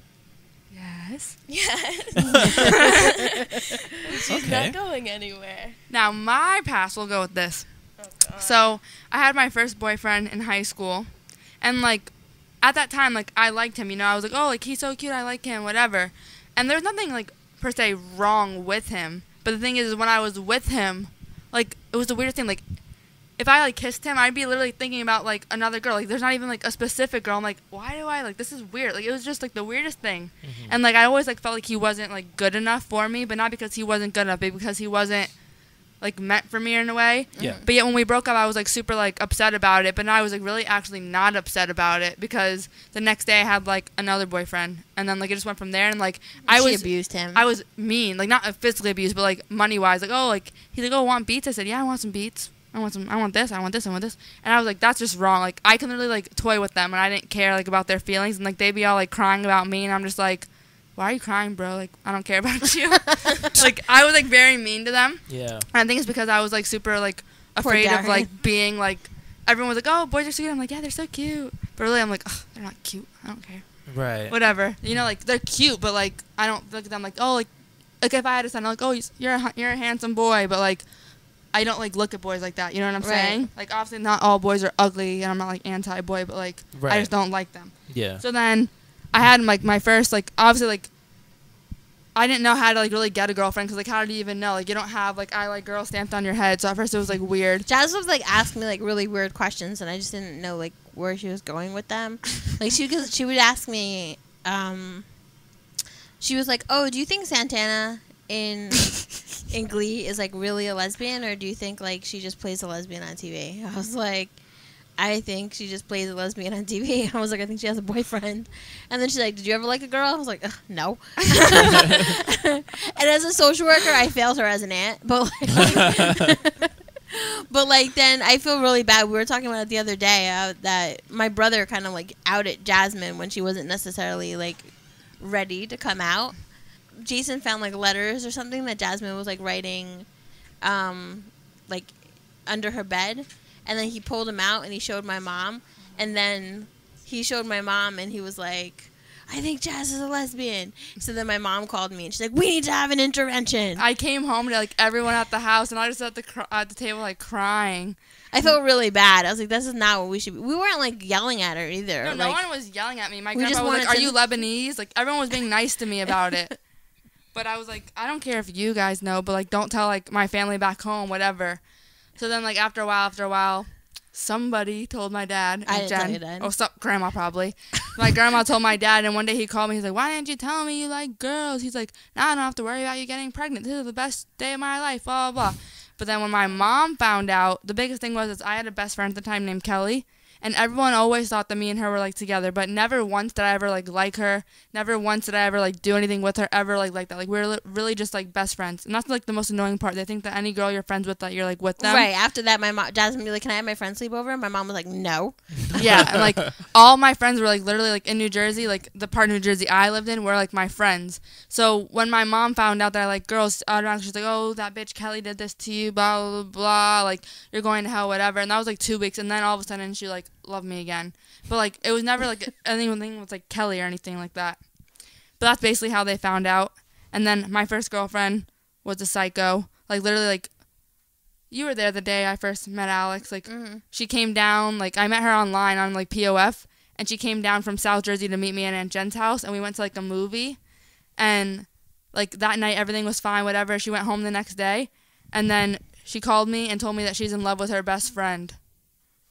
Yes. She's not going anywhere. Now, my past will go with this. Oh, God. So, I had my first boyfriend in high school. And, like, at that time, like, I liked him. You know, I was like, oh, like, he's so cute. I like him, whatever. And there's nothing, like, per se wrong with him. But the thing is, when I was with him, like, it was the weirdest thing. Like, if I, like, kissed him, I'd be literally thinking about, like, another girl. Like, there's not even, like, a specific girl. I'm like, why do I, like, this is weird. Like, it was just, like, the weirdest thing. Mm-hmm. And, like, I always, like, felt like he wasn't, like, good enough for me. But not because he wasn't good enough, but because he wasn't, like, meant for me in a way. Yeah. But yet when we broke up, I was, like, super, like, upset about it. But now I was, like, really actually not upset about it. Because the next day I had, like, another boyfriend. And then, like, it just went from there. And, like, She abused him. I was mean. Like, not physically abused, but, like, money-wise. Like, oh, like, he's like, oh, want beats? I said, yeah, I want some beats. I want this, I want this, I want this. And I was like, that's just wrong. Like, I can literally, like, toy with them, and I didn't care, like, about their feelings. And, like, they'd be all, like, crying about me, and I'm just like, why are you crying, bro? Like, I don't care about you. Like, I was, like, very mean to them. Yeah. And I think it's because I was, like, super, like, afraid of, like, being, like, everyone was like, oh, boys are so cute. I'm like, yeah, they're so cute. But really, I'm like, ugh, they're not cute. I don't care. Right. Whatever. You know, like, they're cute, but, like, I don't look at them like, oh, like if I had a son, I'm like, oh, you're a handsome boy. But, like, I don't like look at boys like that. You know what I'm Right. saying? Like obviously not all boys are ugly, and I'm not like anti-boy, but like Right. I just don't like them. Yeah. So then I had like my first like obviously like I didn't know how to like really get a girlfriend because like how do you even know? Like you don't have like I like girls stamped on your head. So at first it was like weird. Jazz was like asking me like really weird questions, and I just didn't know like where she was going with them. Like she would ask me, she was like, "Oh, do you think Santana in Glee is like really a lesbian, or do you think like she just plays a lesbian on TV?" I was like, "I think she just plays a lesbian on TV." I was like, "I think she has a boyfriend." And then she's like, "Did you ever like a girl?" I was like, "No." And as a social worker, I failed her as an aunt, but like, but like then I feel really bad. We were talking about it the other day that my brother kind of like outed Jasmine when she wasn't necessarily like ready to come out. Jason found like letters or something that Jasmine was like writing like under her bed, and then he pulled them out and he showed my mom, and then he showed my mom and he was like, "I think Jazz is a lesbian." So then my mom called me and she's like, "We need to have an intervention." I came home to like everyone at the house, and I was at the table like crying. I felt really bad. I was like, "This is not what we should be." We weren't like yelling at her either. No, like, no one was yelling at me. My we just grandpa was like, wanted "Are to- you Lebanese?" Like everyone was being nice to me about it. But I was like, I don't care if you guys know, but like don't tell like my family back home, whatever. So then like after a while, somebody told my dad. I didn't Jenn, tell your dad. Oh, grandma probably. My grandma told my dad, and one day he called me. He's like, "Why didn't you tell me you like girls?" He's like, "Now I don't have to worry about you getting pregnant. This is the best day of my life." Blah blah blah. But then when my mom found out, the biggest thing was I had a best friend at the time named Kelly. And everyone always thought that me and her were like together, but never once did I ever like her. Never once did I ever like do anything with her ever like that. Like we were really just like best friends, and that's like the most annoying part. They think that any girl you're friends with that you're like with them. Right after that, my mom, Jasmine, would be like, "Can I have my friend sleep over?" My mom was like, "No." Yeah, and like all my friends were like literally like in New Jersey, like the part of New Jersey I lived in were like my friends. So when my mom found out that I like girls, automatically she's like, "Oh, that bitch Kelly did this to you, blah blah blah. Like you're going to hell, whatever." And that was like 2 weeks, and then all of a sudden she like loved me again. But like it was never like anything with like Kelly or anything like that. But that's basically how they found out. And then my first girlfriend was a psycho. Like literally like you were there the day I first met Alex. Like she came down, like I met her online on like POF, and she came down from South Jersey to meet me at Aunt Jen's house, and we went to like a movie. And like that night everything was fine, whatever. She went home the next day, and then she called me and told me that she's in love with her best friend.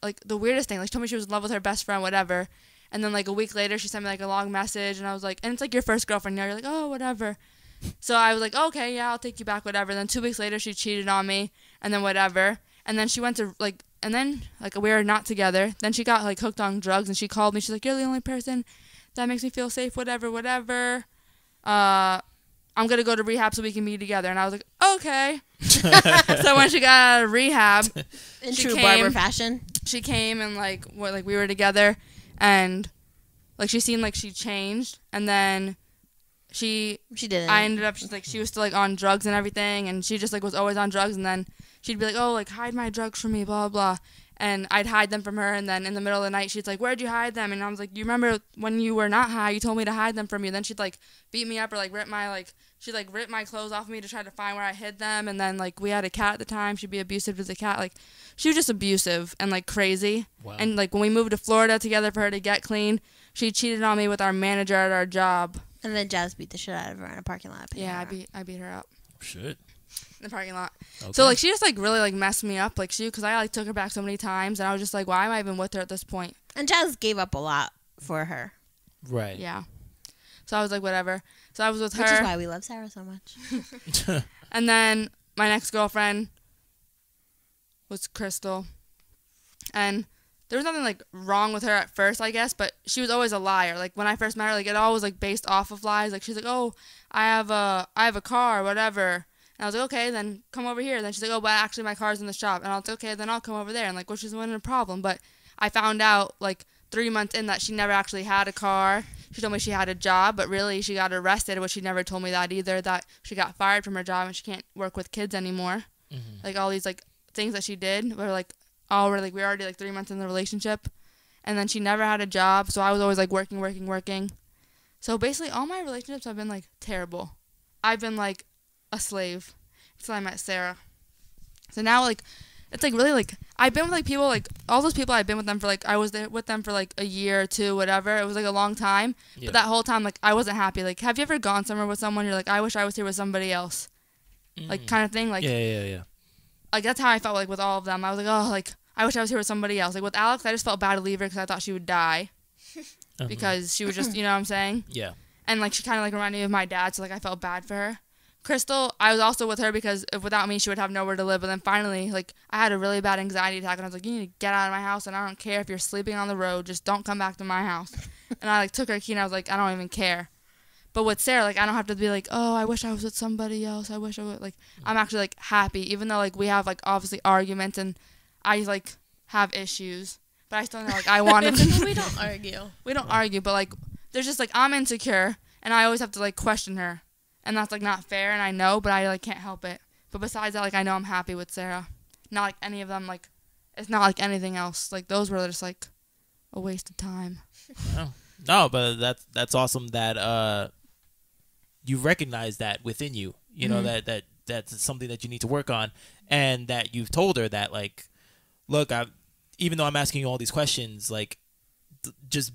Like the weirdest thing. Like she told me she was in love with her best friend, whatever. And then like a week later she sent me like a long message, and I was like, and it's like your first girlfriend, you know, you're like, "Oh, whatever." So I was like, "Okay, yeah, I'll take you back, whatever." Then 2 weeks later she cheated on me, and then whatever. And then she went to like, and then like we were not together. Then she got like hooked on drugs, and she called me. She's like, "You're the only person that makes me feel safe, whatever. I'm gonna go to rehab so we can be together." And I was like, "Okay." So when she got out of rehab, In true Barbara fashion, she came and like we were together, and like she seemed like she changed, and then she didn't. I ended up she was still like on drugs and everything, and she just like was always on drugs, and then she'd be like, "Oh, like hide my drugs from me, blah blah," and I'd hide them from her, and then in the middle of the night she's like, "Where'd you hide them?" And I was like, "You remember when you were not high, you told me to hide them from you." Then she'd like beat me up or like rip my clothes off of me to try to find where I hid them. And then like we had a cat at the time, she'd be abusive as a cat. Like she was just abusive and like crazy. Wow. And like when we moved to Florida together for her to get clean, she cheated on me with our manager at our job. And then Jazz beat the shit out of her in a parking lot. Yeah, I beat her up Shit. in the parking lot. Okay. So like she just like really like messed me up, like because I like took her back so many times, and I was just like, why am I even with her at this point? And Jazz gave up a lot for her. Right. Yeah. So I was like, whatever. So I was with her. Which is why we love Sarah so much. And then my next girlfriend was Crystal. And there was nothing like wrong with her at first, I guess, but she was always a liar. Like when I first met her, like it all was like based off of lies. Like she's like, "Oh, I have a car, whatever." And I was like, "Okay, then come over here." And then she's like, "Oh, but actually my car's in the shop." And I was like, "Okay, then I'll come over there." And like, which wasn't a problem. But I found out like 3 months in that she never actually had a car. She told me she had a job, but really she got arrested, but she never told me that either, that she got fired from her job and she can't work with kids anymore. Mm-hmm. Like all these like things that she did were like all were like we were already like 3 months in the relationship, and then she never had a job, so I was always like working. So basically all my relationships have been like terrible. I've been like a slave until I met Sarah. So now, like, it's, like, really, like, I've been with, like, people, like, all those people I've been with them for, like, I was there with them for, like, a year or two, whatever. It was, like, a long time. Yeah. But that whole time, like, I wasn't happy. Like, have you ever gone somewhere with someone, you're like, I wish I was here with somebody else? Like, kind of thing. Like, yeah. Like, that's how I felt, like, with all of them. I was like, oh, like, I wish I was here with somebody else. Like, with Alex, I just felt bad to leave her because I thought she would die. Because she was just, you know what I'm saying? Yeah. And, like, she kind of, like, reminded me of my dad, so, like, I felt bad for her. Crystal, I was also with her because without me, she would have nowhere to live. But then finally, like, I had a really bad anxiety attack, and I was like, you need to get out of my house, and I don't care if you're sleeping on the road. Just don't come back to my house. And I, like, took her key, and I was like, I don't even care. But with Sarah, like, I don't have to be like, oh, I wish I was with somebody else. I wish I would. Like, I'm actually, like, happy, even though, like, we have, like, obviously arguments, and I, like, have issues. But I still know, like, I wanted to. We don't argue. We don't argue, but, like, there's just, like, I'm insecure, and I always have to, like, question her. And that's, like, not fair, and I know, but I, like, can't help it. But besides that, like, I know I'm happy with Sarah. Not, like, any of them, like, it's not, like, anything else. Like, those were just, like, a waste of time. No, but that's awesome that you recognize that within you. You know, that's something that you need to work on, and that you've told her that, like, look, even though I'm asking you all these questions, like, just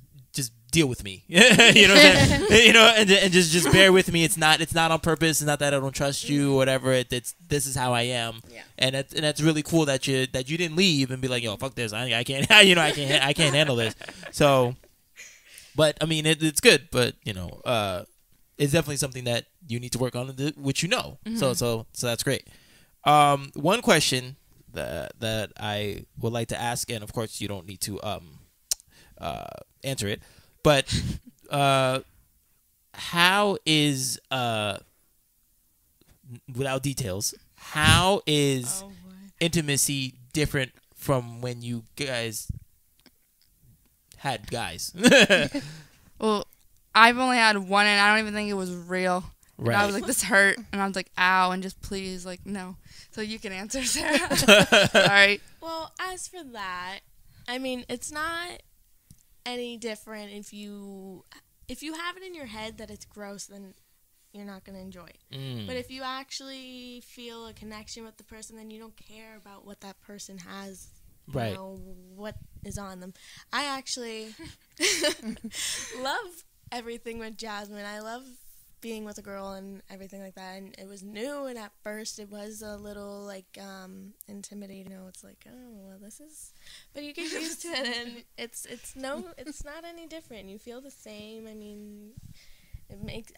deal with me. You know what I'm saying? You know, and just bear with me. It's not on purpose. It's not that I don't trust you or whatever. It's this is how I am. Yeah. And that's really cool that you didn't leave and be like, yo, fuck this. I can't I can't handle this. So, but I mean, it's good, but you know, it's definitely something that you need to work on, which you know. Mm-hmm. So that's great. One question that I would like to ask, and of course you don't need to answer it, but how is without details, how is intimacy different from when you guys had guys? Well, I've only had one, and I don't even think it was real. Right. I was like, this hurt, and I was like, ow, and just please, like, no. So you can answer, Sarah. Sorry. Well, as for that, I mean, it's not any different if you have it in your head that it's gross, then you're not going to enjoy it. But if you actually feel a connection with the person, then you don't care about what that person has, you know, what is on them. I actually love everything with Jasmine. I love being with a girl and everything like that, and it was new, and at first it was a little like intimidating. You know, it's like, oh well, this is, but you get used to it, and it's not any different. You feel the same. I mean,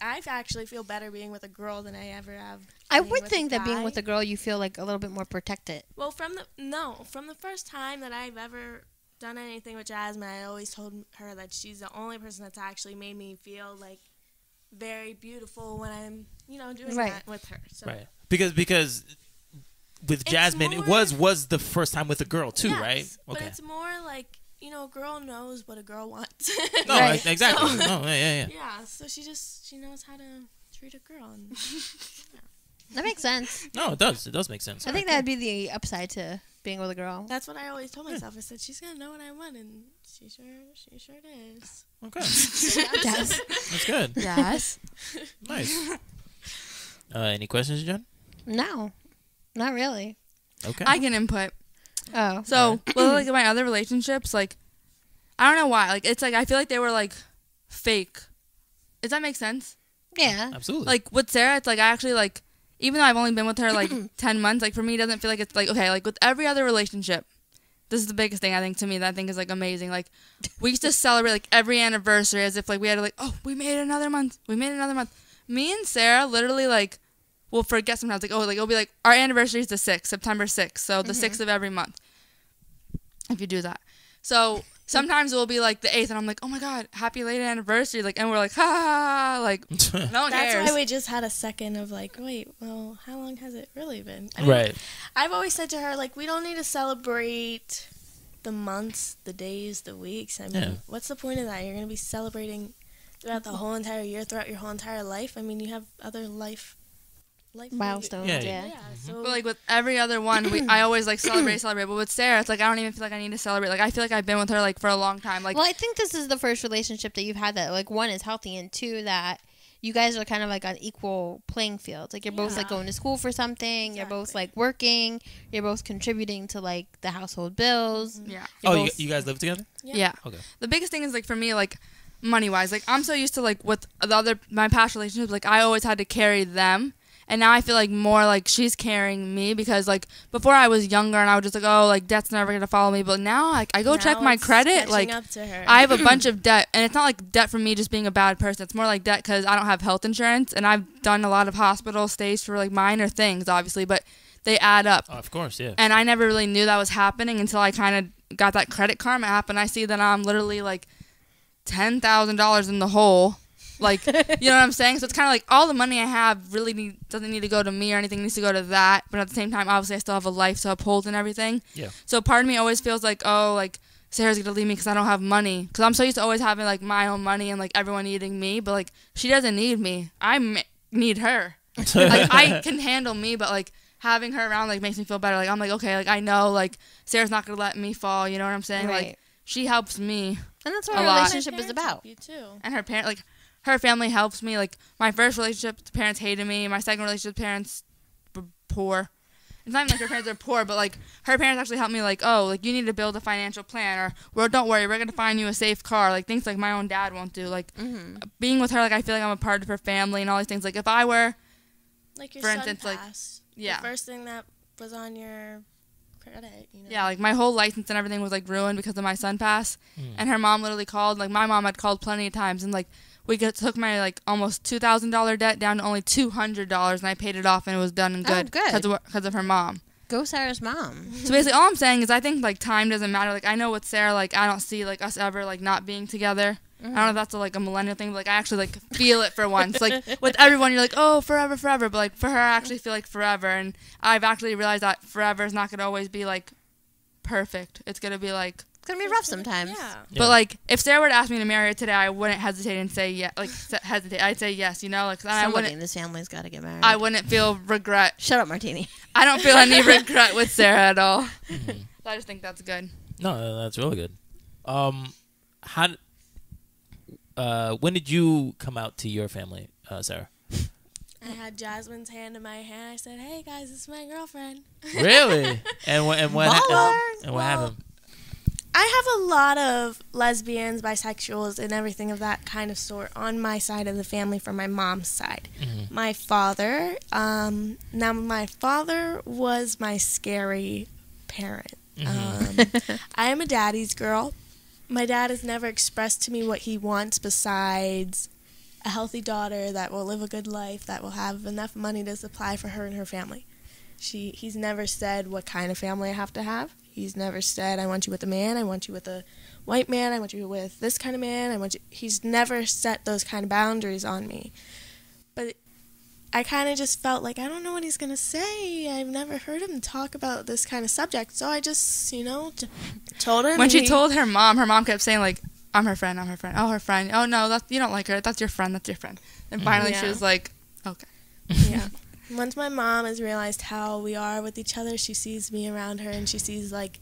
I actually feel better being with a girl than I ever have. I would think that being with a girl, you feel like a little bit more protected. Well, from the first time that I've ever done anything with Jasmine, I always told her that she's the only person that's actually made me feel like very beautiful when I'm, you know, doing that with her. So. Right. Because with Jasmine, it was the first time with a girl too, right? Okay. But it's more like, you know, a girl knows what a girl wants. No, exactly. So, no, yeah. Yeah, so she knows how to treat a girl. And, yeah. That makes sense. No, it does. It does make sense. I think that would be the upside to being with a girl. That's what I always told myself. I said, she's going to know what I want, and she sure does. Okay. Yes. That's good. Yes. Nice. Any questions, Jenn? No, not really. Okay. I can input. Oh. So, well, like my other relationships, like, I don't know why. Like, it's like, I feel like they were, like, fake. Does that make sense? Yeah. Absolutely. Like, with Sarah, it's like, I actually, like, even though I've only been with her, like, 10 months, like, for me, it doesn't feel like it's, like, okay, like, with every other relationship, this is the biggest thing, I think, to me, that I think is, like, amazing. Like, we used to celebrate, like, every anniversary as if, like, we had to, like, oh, we made it another month. We made it another month. Me and Sarah literally, like, will forget sometimes, like, oh, like, it'll be, like, our anniversary is the 6th, September 6th, so the 6th of every month, if you do that. So sometimes it will be, like, the 8th, and I'm like, oh, my God, happy late anniversary, like, and we're like, ha, ha, ha, like, no one cares. That's why we just had a second of, like, wait, well, how long has it really been? I mean, right. I've always said to her, like, we don't need to celebrate the months, the days, the weeks. I mean, what's the point of that? You're going to be celebrating throughout the whole entire year, throughout your whole entire life. I mean, you have other life milestones. Yeah. So, but like with every other one, I always like celebrate. But with Sarah, it's like I don't even feel like I need to celebrate. Like I feel like I've been with her like for a long time. Like, well, I think this is the first relationship that you've had that like one is healthy and two that you guys are kind of like on equal playing fields. Like you're both like going to school for something. Exactly. You're both like working. You're both contributing to like the household bills. Yeah. You guys live together? Yeah. Okay. The biggest thing is like for me, like money wise, like I'm so used to like with my past relationships, like I always had to carry them. And now I feel like more like she's carrying me because like before I was younger and I was just like, oh, like debt's never going to follow me. But now like I go check my credit. Like I have a bunch of debt, and it's not like debt from me just being a bad person. It's more like debt because I don't have health insurance, and I've done a lot of hospital stays for like minor things, obviously, but they add up. Oh, of course, yeah. And I never really knew that was happening until I kind of got that Credit Karma app, and I see that I'm literally like $10,000 in the hole. Like, you know what I'm saying? So it's kind of like all the money I have really doesn't need to go to me or anything. It needs to go to that. But at the same time, obviously, I still have a life to uphold and everything. Yeah. So part of me always feels like, oh, like, Sarah's going to leave me because I don't have money. Because I'm so used to always having, like, my own money and, like, everyone needing me. But, like, she doesn't need me. I need her. Like, I can handle me, but, like, having her around, like, makes me feel better. Like, I'm like, okay, like, I know, like, Sarah's not going to let me fall. You know what I'm saying? Right. Like, she helps me. And that's what a relationship is about. You too. And her parents, like, her family helps me. Like, my first relationship, the parents hated me. My second relationship, the parents were poor. It's not even like her parents are poor, but, like, her parents actually helped me, like, oh, like, you need to build a financial plan. Or, well, don't worry, we're going to find you a safe car. Like, things like my own dad won't do. Like, being with her, like, I feel like I'm a part of her family and all these things. Like, if I were, like your for son instance, passed, like, yeah. The first thing that was on your credit, you know? Yeah, like, my whole license and everything was, like, ruined because of my son pass. And her mom literally called. Like, my mom had called plenty of times. And, like, we took my, like, almost $2,000 debt down to only $200, and I paid it off, and it was done and good. Oh, good. Because of her mom. Go Sarah's mom. So basically, all I'm saying is I think, like, time doesn't matter. Like, I know with Sarah, like, I don't see, like, us ever, like, not being together. I don't know if that's, like, a millennial thing, but, like, I actually, like, feel it for once. Like, with everyone, you're like, oh, forever, forever. But, like, for her, I actually feel like forever. And I've actually realized that forever is not going to always be, like, perfect. It's going to be, like... It's going to be rough sometimes. Yeah. But, like, if Sarah were to ask me to marry her today, I wouldn't hesitate and say yes. Like, hesitate. I'd say yes, you know? Like, Somebody in this family's got to get married. I wouldn't feel regret. Shut up, Martini. I don't feel any regret with Sarah at all. So I just think that's good. No, that's really good. When did you come out to your family, Sarah? I had Jasmine's hand in my hand. I said, hey, guys, this is my girlfriend. Really? And what happened? I have a lot of lesbians, bisexuals, and everything of that kind of sort on my side of the family from my mom's side. My father, now my father was my scary parent. I am a daddy's girl. My dad has never expressed to me what he wants besides a healthy daughter that will live a good life, that will have enough money to supply for her and her family. He's never said what kind of family I have to have. He's never said, I want you with a man, I want you with a white man, I want you with this kind of man, He's never set those kind of boundaries on me. But I kind of just felt like, I don't know what he's going to say. I've never heard him talk about this kind of subject. So I just, told him. When she told her mom kept saying, like, I'm her friend. Oh, her friend. Oh, no, you don't like her. That's your friend. And finally she was like, okay. Yeah. Once my mom has realized how we are with each other, she sees me around her, and she sees, like,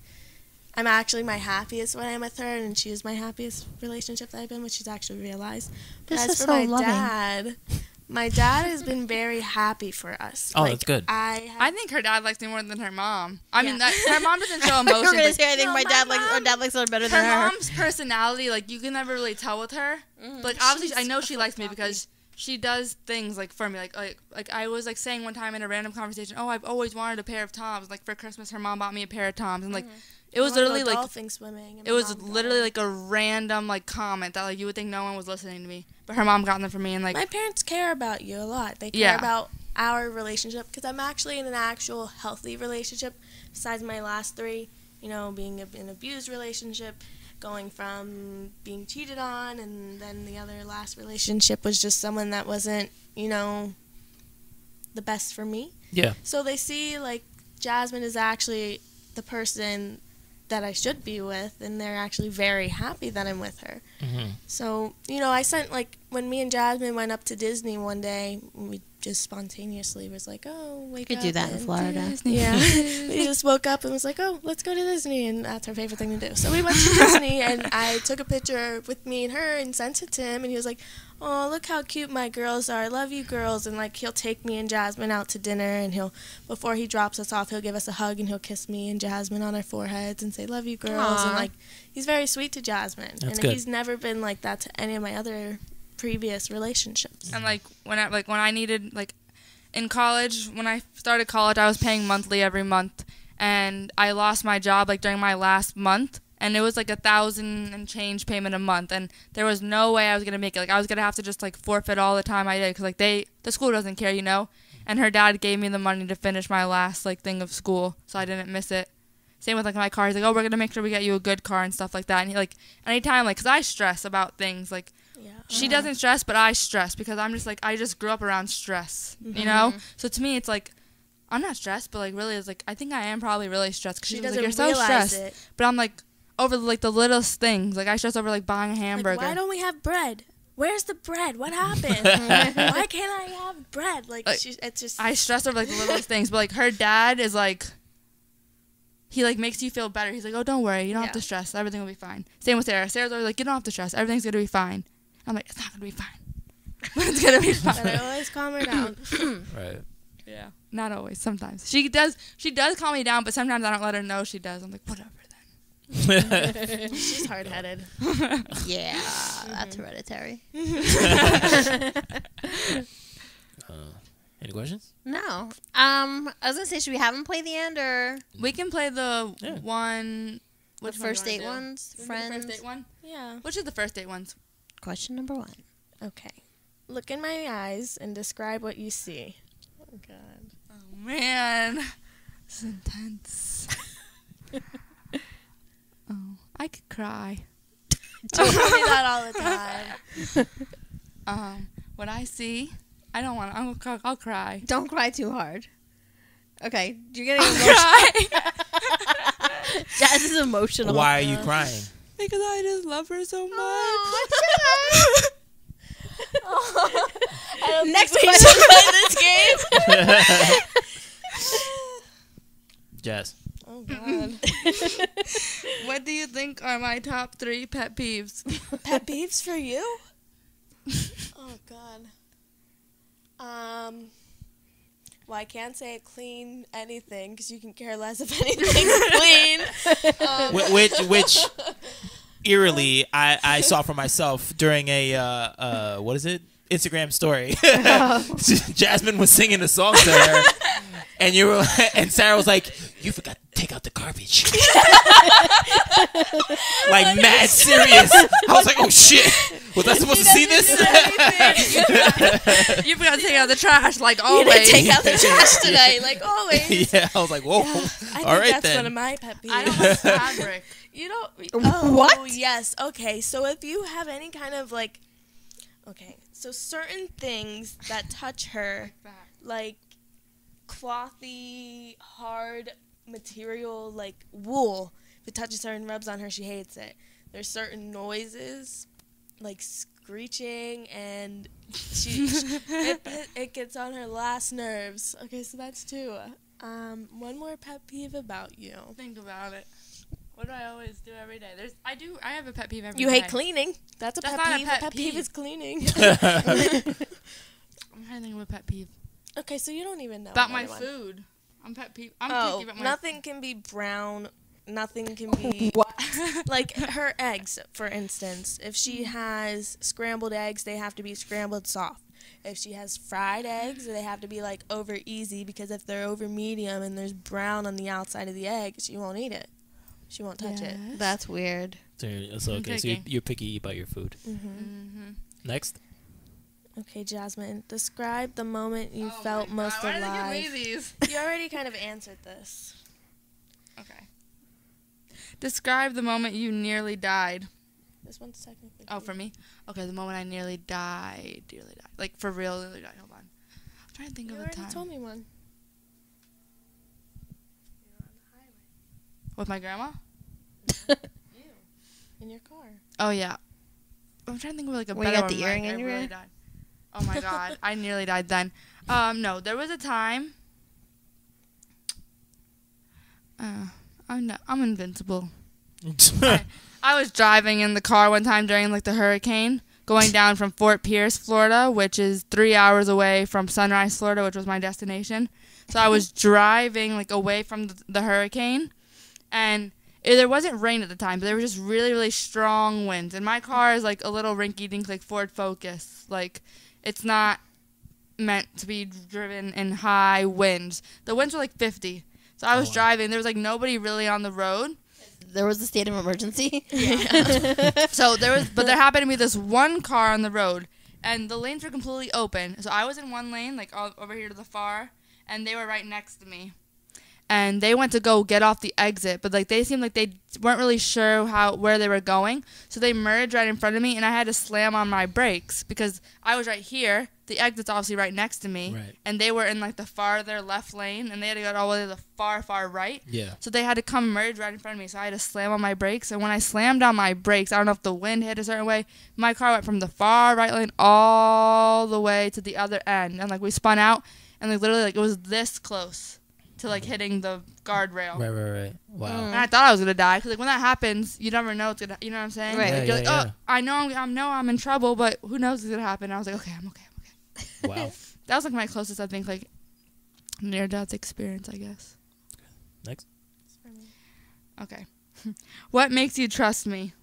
I'm actually my happiest when I'm with her, and she is my happiest relationship that I've been with. She's actually realized. But as for my dad, my dad has been very happy for us. Oh, that's good. I think her dad likes me more than her mom. I mean, her mom doesn't show emotion. You're gonna say I think my dad likes her better than her. Her mom's personality, like, you can never really tell with her. But, like, obviously, I know she likes me because she does things, like, for me. Like I was, like, saying one time in a random conversation, oh, I've always wanted a pair of Toms. Like, for Christmas, her mom bought me a pair of Toms. And, like, it was literally, like, dolphin swimming. It was literally, like, a random, like, comment that, like, you would think no one was listening to me. But her mom got them for me, and, like... My parents care about you a lot. They care about our relationship, because I'm actually in an actual healthy relationship, besides my last three, being in an abused relationship, going from being cheated on, and then the other last relationship was just someone that wasn't, the best for me. Yeah. So they see, like, Jasmine is actually the person that I should be with, and they're actually very happy that I'm with her. So, I sent, like, when me and Jasmine went up to Disney one day, we just spontaneously was like, oh, wake You up. could do that in and Florida. Yeah. We just woke up and was like, oh, let's go to Disney. And that's her favorite thing to do. So we went to Disney, and I took a picture with me and her and sent it to him. And he was like, oh, look how cute my girls are. I love you girls. And, like, he'll take me and Jasmine out to dinner. And before he drops us off, he'll give us a hug. And he'll kiss me and Jasmine on our foreheads and say, love you girls. Aww. And, like, he's very sweet to Jasmine. That's and good. he's never been like that to any of my other previous relationships. And like when I needed, like, in college, when I started college, I was paying monthly every month, and I lost my job like during my last month, and it was like $1,000 and change payment a month, and there was no way I was gonna make it. Like, I was gonna have to just like forfeit all the time I did, because like the school doesn't care, you know. And her dad gave me the money to finish my last like thing of school, so I didn't miss it. Same with like my car. He's like, oh, we're gonna make sure we get you a good car and stuff like that. And he, like, anytime, like, cause I stress about things, like. Yeah. She doesn't stress, but I stress because I'm just like, I just grew up around stress, you know? So to me, it's like, I'm not stressed, but like really, it's like, I think I am probably really stressed because She she was doesn't like, you're so realize stressed. it. But I'm like, over like the littlest things. Like, I stress over like buying a hamburger. Like, why don't we have bread? Where's the bread? What happened? Why can't I have bread? Like it's just. I stress over like the littlest things, but like her dad is like, he like makes you feel better. He's like, oh, don't worry, you don't have to stress. Everything will be fine. Same with Sarah. Sarah's always like, you don't have to stress. Everything's gonna be fine. I'm like, it's not gonna be fine. It's gonna be fine. But I always calm her down. Right. Yeah. Not always. Sometimes she does calm me down, but sometimes I don't let her know she does. I'm like, whatever then. She's hard-headed. Yeah, that's hereditary. Any questions? No. I was gonna say, should we have them play the end or We can play the Yeah. one. the Which first one do you date wanna do? ones? The Friends. first date one. Yeah. Which is the first date ones? Question number 1. Okay. Look in my eyes and describe what you see. Oh God. Oh man, this is intense. Oh, I could cry. Don't tell me that all the time. What I see, I don't want. I'll cry. Don't cry too hard. Okay, you're getting I'll emotional. cry Jazz is emotional. Why are you crying? because I just love her so much. I don't Next think we question. should play this game. Jazz. Oh God. What do you think are my top 3 pet peeves? Pet peeves for you? Oh God. Well, I can't say clean anything because you can care less if anything's clean. Which eerily I saw for myself during a what is it? Instagram story. Jasmine was singing a song to her, and and Sarah was like, "You forgot to take out the garbage." Like mad serious. I was like, "Oh shit, was I supposed to see this?" You forgot to take out the trash, like You always. didn't take out the trash today, like always. Yeah, I was like, "Whoa, I think all right that's then." one of my pet peeves. I don't like fabric. You don't. Oh, What? yes. Okay. So if you have any kind of like, okay, so certain things that touch her, like clothy, hard material, like wool, if it touches her and rubs on her, she hates it. There's certain noises, like screeching, and it gets on her last nerves. Okay, so that's 2. One more pet peeve about you. Think about it. What do I always do every day? I have a pet peeve every day. You hate cleaning. That's a That's pet not a peeve. pet A pet peeve peeve. is cleaning. I'm trying to think of a pet peeve. Okay, so you don't even know About my another one. food. I'm picky Oh, about my nothing can be brown. Nothing can be like her eggs, for instance. If she has scrambled eggs, they have to be scrambled soft. If she has fried eggs, they have to be like over easy, because if they're over medium and there's brown on the outside of the egg, she won't eat it. She won't touch it. That's weird. So I'm okay, so picky. you're picky about your food. Next. Okay, Jasmine, describe the moment you felt most Why did alive. you give me these? You already kind of answered this. Okay. Describe the moment you nearly died. This one's technically. Oh, for me? Okay, the moment I nearly died. Like, for real, nearly died. Hold on. I'm trying to think You of a already time. told me one. With my grandma? In your car. Oh, yeah. I'm trying to think of like a When you better got the one. earring Like, in I your really ear? died. Oh my god, I nearly died then. No, there was a time. I'm invincible. I was driving in the car one time during like the hurricane, going down from Fort Pierce, Florida, which is 3 hours away from Sunrise, Florida, which was my destination. So I was driving like away from the hurricane, and there wasn't rain at the time, but there were just really, really strong winds. And my car is like a little rinky-dink, like Ford Focus. Like, it's not meant to be driven in high winds. The winds were like 50. So I was driving. There was like nobody really on the road. There was a state of emergency. Yeah. So there happened to be this one car on the road, and the lanes were completely open. So I was in one lane, like over here to the far, and they were right next to me. And they went to go get off the exit, but like they seemed like they weren't really sure where they were going. So they merged right in front of me, and I had to slam on my brakes because I was right here. The exit's obviously right next to me, Right. And they were in like the farther left lane, and they had to go all the way to the far, far right. Yeah. So they had to come merge right in front of me, so I had to slam on my brakes. And when I slammed on my brakes, I don't know if the wind hit a certain way, my car went from the far right lane all the way to the other end, and like we spun out, and like literally like it was this close to like hitting the guardrail. Right. Wow. And I thought I was gonna die because like when that happens, you never know it's gonna. You know what I'm saying? Right. Like, Yeah, you're like, yeah. oh, I know I'm in trouble, but who knows what's gonna happen? And I was like, okay, I'm okay. Wow. That was like my closest, I think, like near-death experience, I guess. Next. Okay. What makes you trust me?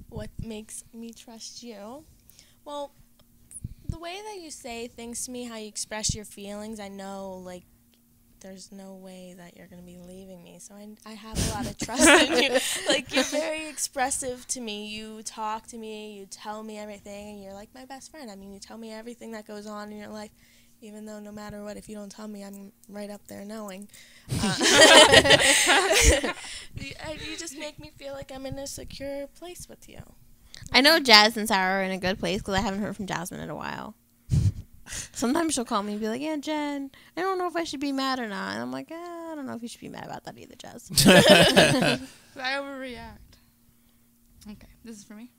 What makes me trust you? Well, the way that you say things to me, how you express your feelings, I know, like, there's no way that you're going to be leaving me. So I have a lot of trust in you. Like, you're very expressive to me. You talk to me. You tell me everything. And you're like my best friend. I mean, you tell me everything that goes on in your life, even though no matter what, if you don't tell me, I'm right up there knowing. You just make me feel like I'm in a secure place with you. I know Jazz and Sarah are in a good place because I haven't heard from Jasmine in a while. Sometimes she'll call me and be like, yeah, Jen, I don't know if I should be mad or not. And I'm like, I don't know if you should be mad about that either, Jazz. I overreact. Okay, this is for me.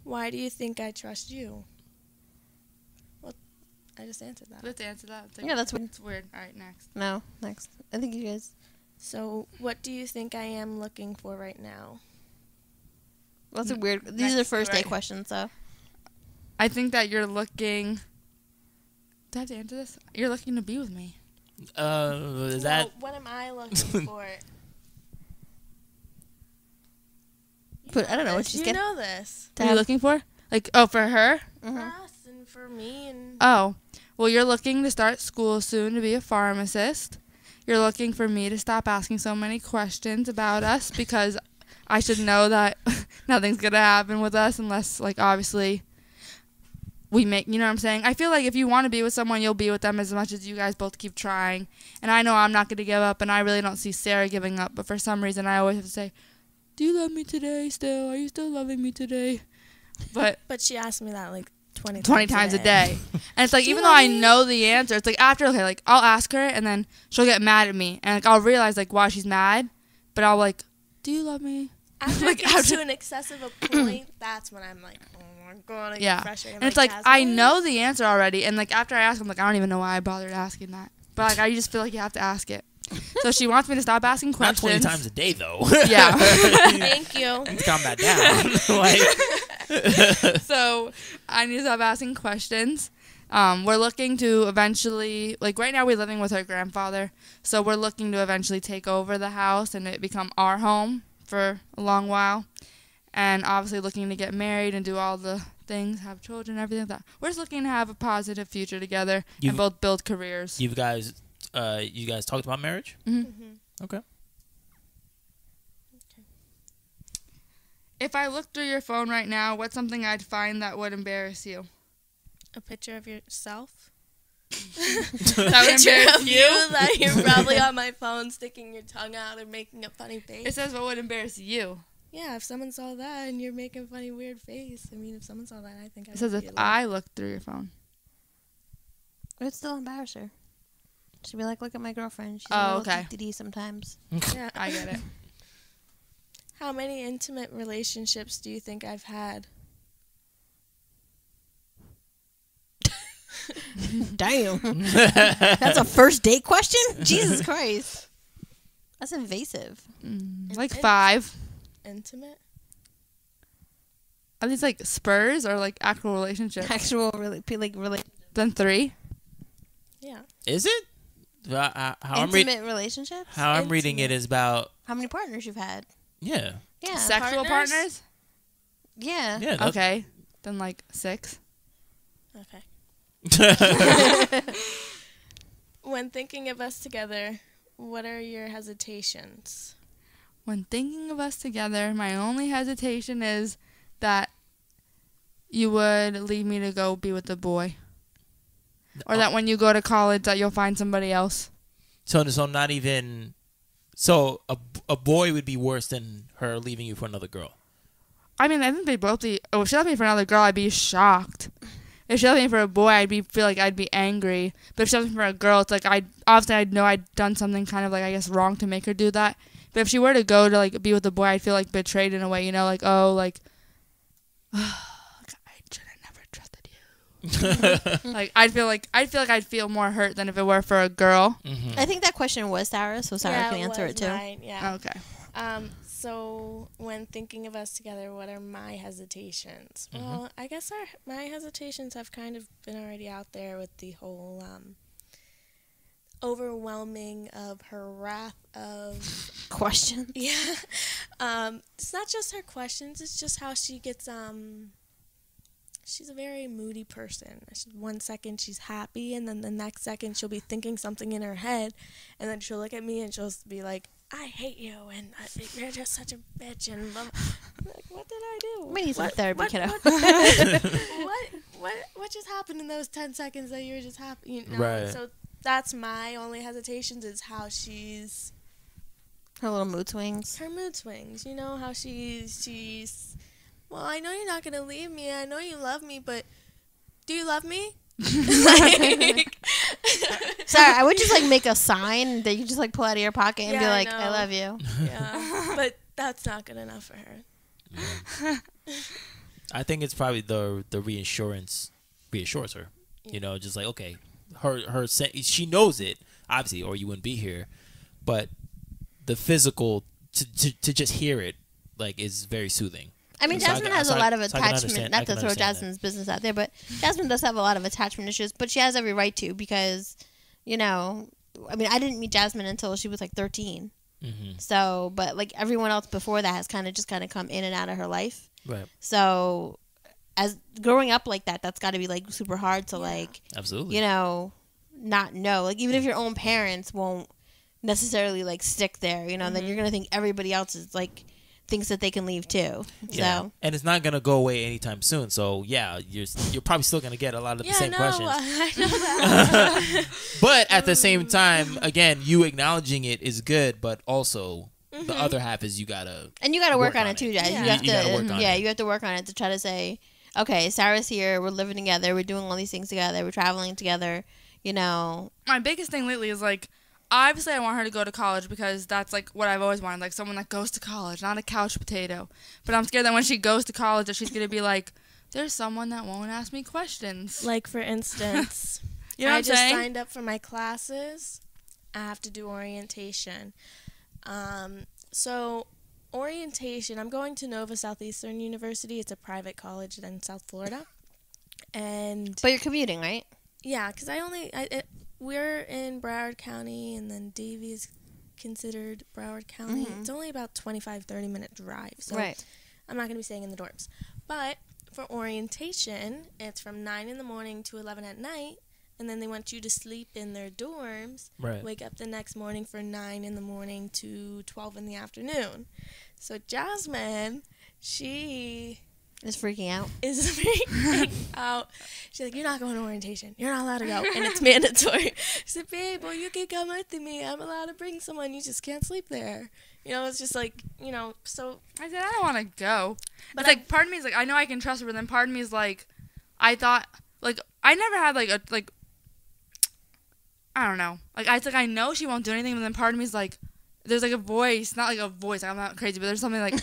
Why do you think I trust you? Well, I just answered that. Let's answer that. Yeah, that's weird. It's weird. All right, next. No, next. I think you guys. So, what do you think I am looking for right now? That's a weird. These are first day right. questions, so. I think that you're looking. Do I have to answer this? You're looking to be with me. Is that? Well, what am I looking for? But I don't know what she's You getting. know this. What are you looking for? Like, oh, for her? For us and for me and... Oh, well, you're looking to start school soon to be a pharmacist. You're looking for me to stop asking so many questions about us because I should know that nothing's going to happen with us unless, like, obviously we make, you know what I'm saying? I feel like if you want to be with someone, you'll be with them as much as you guys both keep trying. And I know I'm not going to give up, and I really don't see Sarah giving up. But for some reason, I always have to say, do you love me today still? Are you still loving me today? But she asked me that like 20 times a day. And it's like, Do you even though love I me? know the answer, it's like after, okay, like I'll ask her and then she'll get mad at me. And like I'll realize like why she's mad. But I'll like, do you love me? After Like, it gets after- to an excessive a point, that's when I'm like, oh my God, I get Yeah. frustrated. And it's like, I Jasmine? know the answer already. And like after I ask, I'm like, I don't even know why I bothered asking that. But like I just feel like you have to ask it. So she wants me to stop asking Not questions. 20 times a day, though. Yeah. Thank you. Let's calm that down. Like, So I need to stop asking questions. We're looking to eventually, like right now we're living with her grandfather. So we're looking to eventually take over the house and it become our home for a long while. And obviously looking to get married and do all the things, have children, everything like that. We're just looking to have a positive future together and both build careers. you guys talked about marriage? Mm-hmm. Okay. If I looked through your phone right now, what's something I'd find that would embarrass you? A picture of yourself. That would Picture embarrass of you? you that you're probably on my phone sticking your tongue out or making a funny face. It says what would embarrass you. Yeah, if someone saw that and you're making a funny weird face, I mean, if someone saw that, I think I It says would if be a little- I looked through your phone. It'd still embarrass her. She'd be like, look at my girlfriend. She's Oh, a little okay. TTD sometimes. Yeah. I get it. How many intimate relationships do you think I've had? Damn. That's a first date question? Jesus Christ. That's invasive. Like 5. Intimate? Are these like spurs or like actual relationships? Actual, really. Then 3. Yeah. Is it? Intimate relationships? How I'm reading it is about... How many partners you've had? Yeah. Yeah. Sexual partners? Yeah. Yeah. Okay. Then like 6. Okay. When thinking of us together, what are your hesitations? When thinking of us together, my only hesitation is that you would leave me to go be with a boy. Or that when you go to college that you'll find somebody else. So not even... So a boy would be worse than her leaving you for another girl. I mean, I think they both be... Oh, if she left me for another girl, I'd be shocked. If she left me for a boy, feel like I'd be angry. But if she left me for a girl, it's like I'd know I'd done something kind of like, I guess, wrong to make her do that. But if she were to go to like be with a boy, I'd feel like betrayed in a way, you know, like, oh, like... like I'd feel like I'd feel more hurt than if it were for a girl. Mm-hmm. I think that question was Sarah, so Sarah can answer it too. Mine, yeah. Okay. So when thinking of us together, what are my hesitations? Mm-hmm. Well, I guess my hesitations have kind of been already out there with the whole overwhelming of her wrath of Questions. Yeah. It's not just her questions, it's just how she gets she's a very moody person. One second she's happy, and then the next second she'll be thinking something in her head, and then she'll look at me and she'll be like, I hate you, and you're just such a bitch, and I'm like, what did I do? We need some therapy, kiddo. What just happened in those 10 seconds that you were just happy? You know? Right. So that's my only hesitations is how she's... Her little mood swings. Her mood swings. You know, how she's... Well, I know you're not going to leave me. I know you love me, but do you love me? Like, Sorry, I would just like make a sign that you just like pull out of your pocket and Yeah, be I like, know. I love you. yeah, but that's not good enough for her. I think it's probably the reassures her. You know, just like, okay, she knows it, obviously, or you wouldn't be here. But the physical, to just hear it, like, is very soothing. I mean, So Jasmine has a lot of so I can attachment, not to throw Jasmine's business out there, but Jasmine does have a lot of attachment issues, but she has every right to because, you know, I mean, I didn't meet Jasmine until she was like 13. Mm-hmm. So, but like everyone else before that has kind of come in and out of her life. Right. So, as growing up like that, that's got to be like super hard to like, absolutely, you know, not know. Like even if your own parents won't necessarily like stick there, you know, then you're gonna think everybody else is like thinks that they can leave too. Yeah. So. And it's not gonna go away anytime soon. So yeah, you're probably still gonna get a lot of the same questions. I know that. But at the same time, again, you acknowledging it is good, but also the other half is you gotta work on it too, guys. Yeah. You have You gotta work to, on yeah, it. you have to work on it to try to say, okay, Sarah's here, we're living together, we're doing all these things together, we're traveling together, you know. My biggest thing lately is like, obviously I want her to go to college because that's like what I've always wanted, like someone that goes to college, not a couch potato. But I'm scared that when she goes to college that she's gonna be like, there's someone that won't ask me questions. Like, for instance, You know what I I'm just saying? signed up for my classes. I have to do orientation. So orientation, I'm going to Nova Southeastern University. It's a private college in South Florida. And But you're commuting, right? yeah, because we're in Broward County, and then Davie is considered Broward County. It's only about 25-30 minute drive, so Right. I'm not going to be staying in the dorms. But for orientation, it's from 9 in the morning to 11 at night, and then they want you to sleep in their dorms, Right. wake up the next morning for 9 in the morning to 12 in the afternoon. So Jasmine, she Is freaking out. is freaking out. She's like, you're not going to orientation. You're not allowed to go, and it's mandatory. I said, babe, well, you can come with me. I'm allowed to bring someone. You just can't sleep there. You know, it's just like, you know, so. I said, I don't want to go. But But it's like, part of me is like, I know I can trust her, but then part of me is like, I thought, like, I never had like a, like, I don't know. Like, I know she won't do anything, but then part of me is like, there's like a voice, not like a voice, like, I'm not crazy, but there's something like,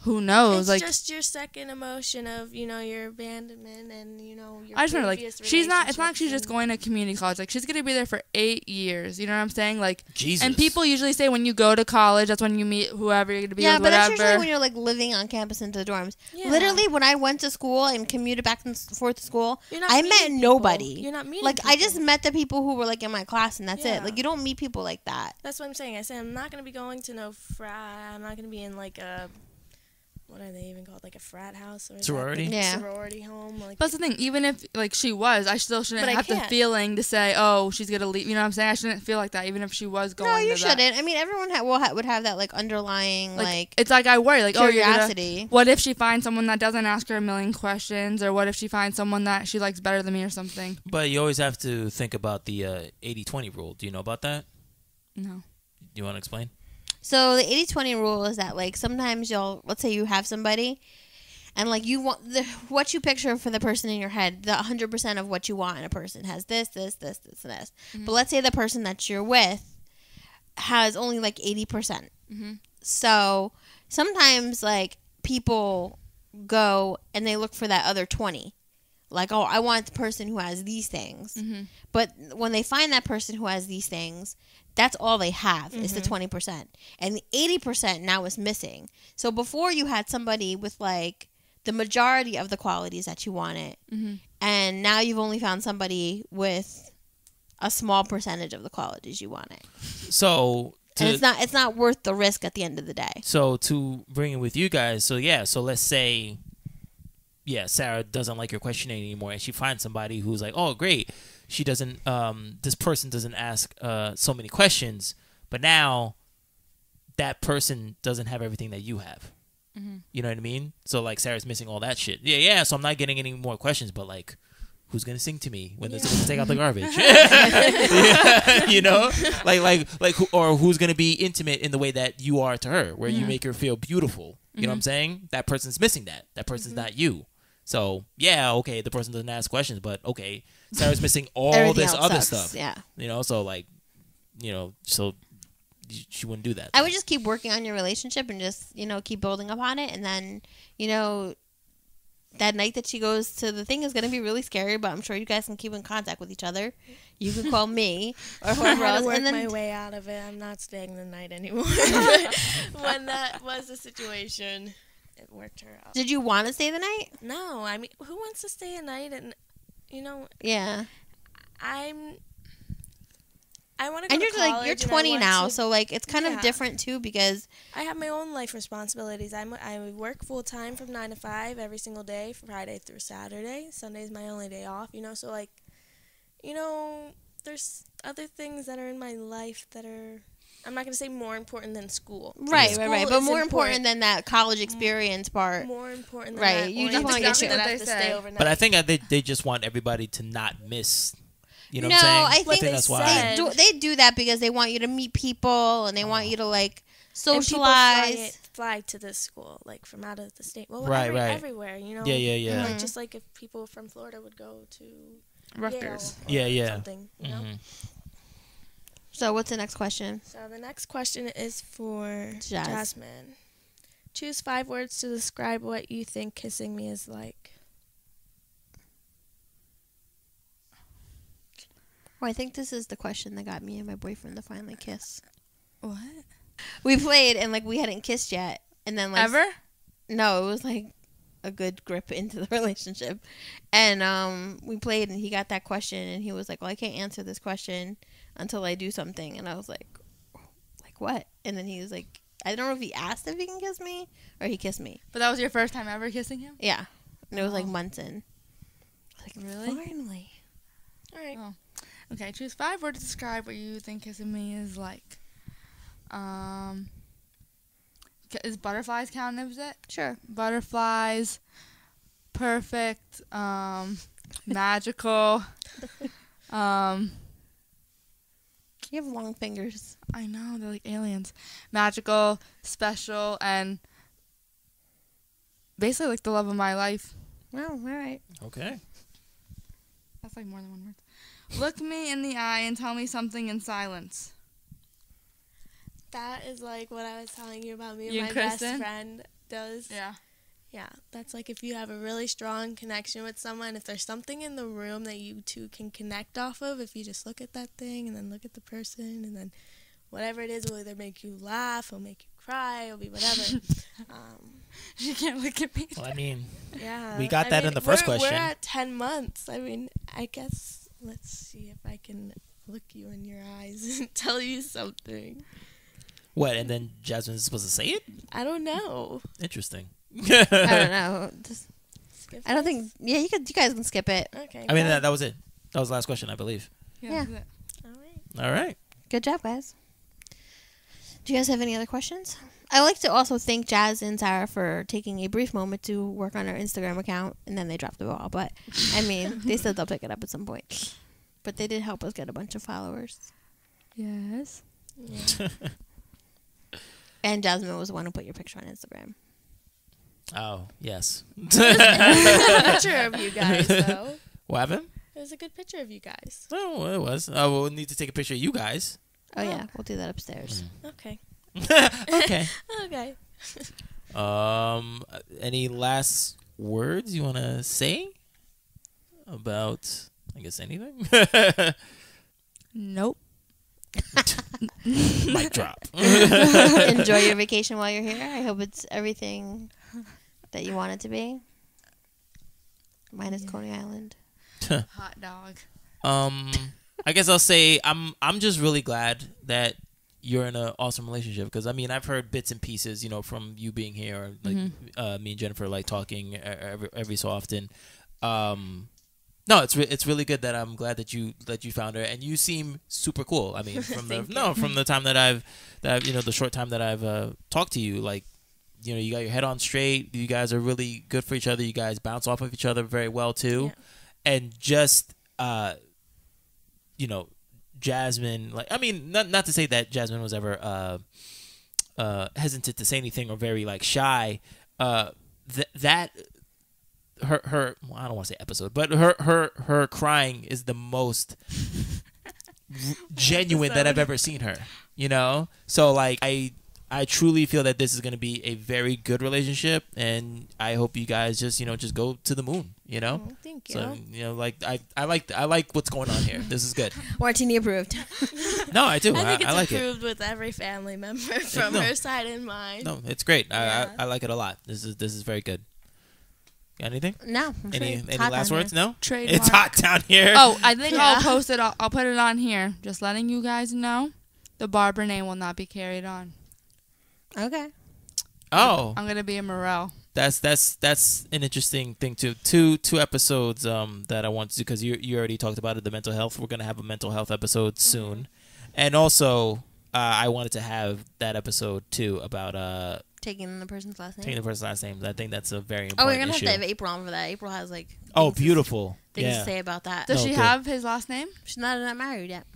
who knows? It's Like, just your second emotion of, your abandonment and, your I just wonder, like, previous she's not, it's not like she's relationships just going to community college. Like, she's going to be there for 8 years. You know what I'm saying? Like, Jesus. and people usually say when you go to college, that's when you meet whoever you're going to be with, but that's whatever. usually when you're, like, living on campus into the dorms. Yeah. Literally, when I went to school and commuted back and forth to school, You're not I meeting met people. nobody. You're not meeting Like, I people. just met the people who were, like, in my class, and that's Yeah. it. Like, you don't meet people like that. That's what I'm saying. I said I'm not going to be going to no frat. I'm not going to be in, like, a... What are they even called? Like a frat house or Sorority? Yeah. sorority home. Like, That's the thing. Even if, like, she was, I still shouldn't But I have the can't. feeling to say, oh, she's going to leave. You know what I'm saying? I shouldn't feel like that, even if she was going No, to you that. shouldn't. I mean, everyone would have that, like, underlying, like It's like I worry, like, oh, you're curiosity. gonna, what if she finds someone that doesn't ask her a million questions, or what if she finds someone that she likes better than me or something? But you always have to think about the 80-20 rule. Do you know about that? No. Do you want to explain? So the 80-20 rule is that, like, sometimes let's say you have somebody, and, like, you want what you picture for the person in your head, the 100% of what you want in a person has this, and this. Mm-hmm. But let's say the person that you're with has only, like, 80%. Mm-hmm. So sometimes, like, people go and they look for that other 20. Like, oh, I want the person who has these things. Mm-hmm. But when they find that person who has these things, that's all they have is the 20%. And the 80% now is missing. So before you had somebody with, like, the majority of the qualities that you wanted. Mm-hmm. And now you've only found somebody with a small percentage of the qualities you wanted. So... And it's not worth the risk at the end of the day. So to bring it with you guys, so let's say, Sarah doesn't like your questioning anymore, and she finds somebody who's like, oh, great, she doesn't, this person doesn't ask so many questions, but now that person doesn't have everything that you have. Mm-hmm. You know what I mean? So, like, Sarah's missing all that shit. Yeah, so I'm not getting any more questions, but, like, who's going to sing to me when they're supposed to take out the garbage? You know? Or who's going to be intimate in the way that you are to her, where you make her feel beautiful. You know what I'm saying? That person's missing that. That person's not you. So, okay, the person doesn't ask questions, but, okay, Sarah's missing all Everything this else other sucks, stuff. Yeah. You know, so, like, so she wouldn't do that. I would just keep working on your relationship and just, keep building upon it. And then, that night that she goes to the thing is going to be really scary, but I'm sure you guys can keep in contact with each other. You can call me or whoever I had else. to work And then my way out of it. I'm not staying the night anymore. When that was the situation, it worked her out. Did you want to stay the night? No, I mean, who wants to stay a night? And, Yeah. I want to go And to you're college. like, you're and I 20 want now, to- so like it's kind of Yeah. different too because I have my own life responsibilities. I work full time from 9 to 5 every single day, Friday through Saturday. Sunday's my only day off, so like, there's other things that are in my life that are, I'm not going to say more important than school. right, School but is more important than that college experience part. More important than Right, that. you just wanna get orientation your- that I What have they to say. stay overnight. But I think they just want everybody to not miss. You know No, what I'm I saying? think that's they why. said- they do that because they want you to meet people and they want you to like And people socialize. fly to this school, like from out of the state. Well, Right. everywhere, Yeah. Mhm. Like, just like if people from Florida would go to Rutgers. Yale or Yeah. something, Mhm. So what's the next question? So the next question is for Jazz. Jasmine. Choose 5 words to describe what you think kissing me is like. Well, I think this is the question that got me and my boyfriend to finally kiss. What? We played and like we hadn't kissed yet, and then like Ever? no, it was like a good grip into the relationship, and we played and he got that question and he was like, "Well, I can't answer this question until I do something," and I was like what? And then he was like, I don't know if he asked if he can kiss me or he kissed me. But that was your first time ever kissing him? Yeah, and it was like Oh. months in. Like Really? finally. All right. Oh. Okay, choose 5 words to describe what you think kissing me is like. Is butterflies count as it? Sure. Butterflies, perfect, magical. You have long fingers. I know, they're like aliens. Magical, special, and basically like the love of my life. Oh, all right. Okay. That's like more than 1 word. Look me in the eye and tell me something in silence. that is like what I was telling you about me You and and my best Kristen? friend does. Yeah. Yeah, that's like if you have a really strong connection with someone, if there's something in the room that you two can connect off of, if you just look at that thing and then look at the person and then whatever it is will either make you laugh, will make you cry, it'll be whatever. She can't look at me. Well, I mean, Yeah. we got that in the first question. We're at 10 months. I mean, I guess let's see if I can look you in your eyes and tell you something. What? And then Jasmine's supposed to say it? I don't know. Interesting. I don't know. Skip I don't this? think. Yeah, you guys can skip it. Okay. I mean, good. that was it. That was the last question, I believe. Yeah. that's it. All right. All right. Good job, guys. Do you guys have any other questions? I like to also thank Jazz and Sarah for taking a brief moment to work on our Instagram account, and then they dropped the ball. But, I mean, they said they'll pick it up at some point. But they did help us get a bunch of followers. Yes. Yeah. And Jasmine was the one who put your picture on Instagram. Oh, yes. It was a good picture of you guys, though. What happened? It was a good picture of you guys. Oh, it was. We'll need to take a picture of you guys. Oh, yeah. We'll do that upstairs. Okay. Okay. Okay. Any last words you want to say about, I guess, anything? Nope. Mic drop. Enjoy your vacation while you're here. I hope it's everything that you want it to be. Minus Coney Island. Hot dog. I guess I'll say I'm just really glad that you're in an awesome relationship, because I mean I've heard bits and pieces, you know, from you being here, or like me and Jennifer like talking every so often. No, it's really good that I'm glad that you found her, and you seem super cool. I mean, from the time that I've you know, the short time that I've talked to you, like, you know, you got your head on straight. You guys are really good for each other. You guys bounce off of each other very well too, and just you know, Jasmine, like, I mean, not to say that Jasmine was ever hesitant to say anything or very like shy. That her well, I don't want to say episode, but her crying is the most genuine that I've ever seen her, you know? So like I truly feel that this is going to be a very good relationship, and I hope you guys just, you know, just go to the moon, you know? Oh, thank you. So, you know, like I like what's going on here. This is good. Martini approved. No, I do. I think it's I like it. approved with every family member from No. her side and mine. No, it's great. Yeah. I like it a lot. This is very good. Got anything? No. Any It's hot last down words? No? Trademark. It's hot down here. Oh, I think Yeah. I'll post it. I'll put it on here. Just letting you guys know, the barber name will not be carried on. there. Okay. Oh. I'm gonna be a Morel. That's an interesting thing too. Two episodes that I want to do, because you already talked about it, the mental health. We're gonna have a mental health episode soon, and also I wanted to have that episode too about Taking the person's last name. taking the person's last name. I think that's a very Oh, important we're gonna issue. have to have April on for that. April has like Oh, things to- beautiful. things Yeah, to say about that. Does No, she good. have his last name? She's not married yet,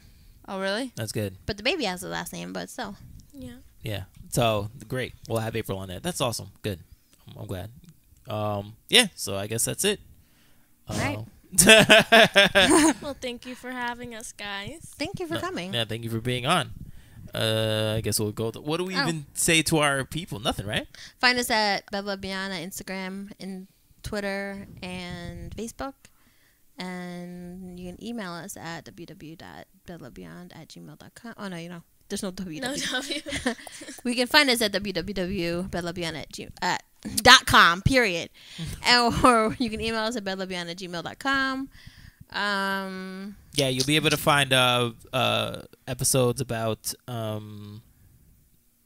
Oh, really? that's good. but the baby has the last name. But still, Yeah. Yeah. So great. We'll have April on there. That's awesome. Good. I'm glad. Yeah. So I guess that's it. Right. Well, thank you for having us, guys. thank you for coming. Yeah. Thank you for being on. I guess we'll go. What do we even say to our people? Nothing, right? Find us at Bella Beyond on Instagram and Twitter and Facebook. And you can email us at www.bellabeyond@gmail.com. Oh, no, you know. There's no www. No W. We can find us at www.bellabeyond.com, period. Or you can email us at bellabeyond@gmail.com. Yeah, you'll be able to find episodes about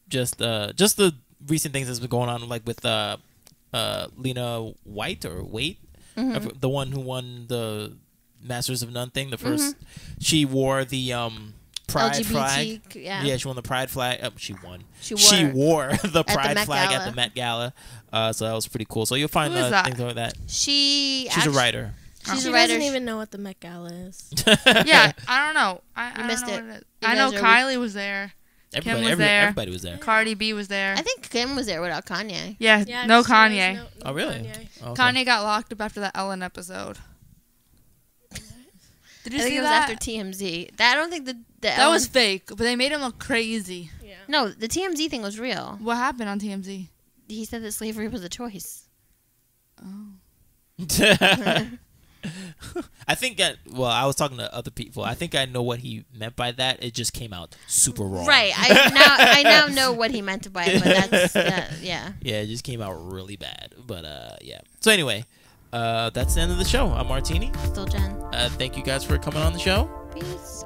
just the recent things that's been going on, like with Lena White or Waite, the one who won the Masters of None thing. The first, she wore the pride LGBT, flag. yeah. She won the pride flag. She won. She She wore the pride Met flag Gala. at the Met Gala. So that was pretty cool. So you'll find Who is that? things like that. She's She's a writer. She's She a writer. doesn't even know what the Met Gala is. Yeah, I don't know. I don't missed know it. what it is. You I know guys are Kylie was there. Kim was there. Everybody was there. Cardi B was there. I think Kim was there without Kanye. Yeah, Yeah, no she was Kanye. no Oh, really? Kanye. Okay. Kanye got locked up after the Ellen episode. Did you I think see it was that? after TMZ. I don't think the That was fake, but they made him look crazy. Yeah. No, the TMZ thing was real. What happened on TMZ? He said that slavery was a choice. Oh. I think that, well, I was talking to other people. I think I know what he meant by that. It just came out super wrong. Right. I now know what he meant by it, but that's yeah. Yeah, it just came out really bad. But yeah. So anyway, that's the end of the show. I'm Martini. Still Jen. Thank you guys for coming on the show. Peace.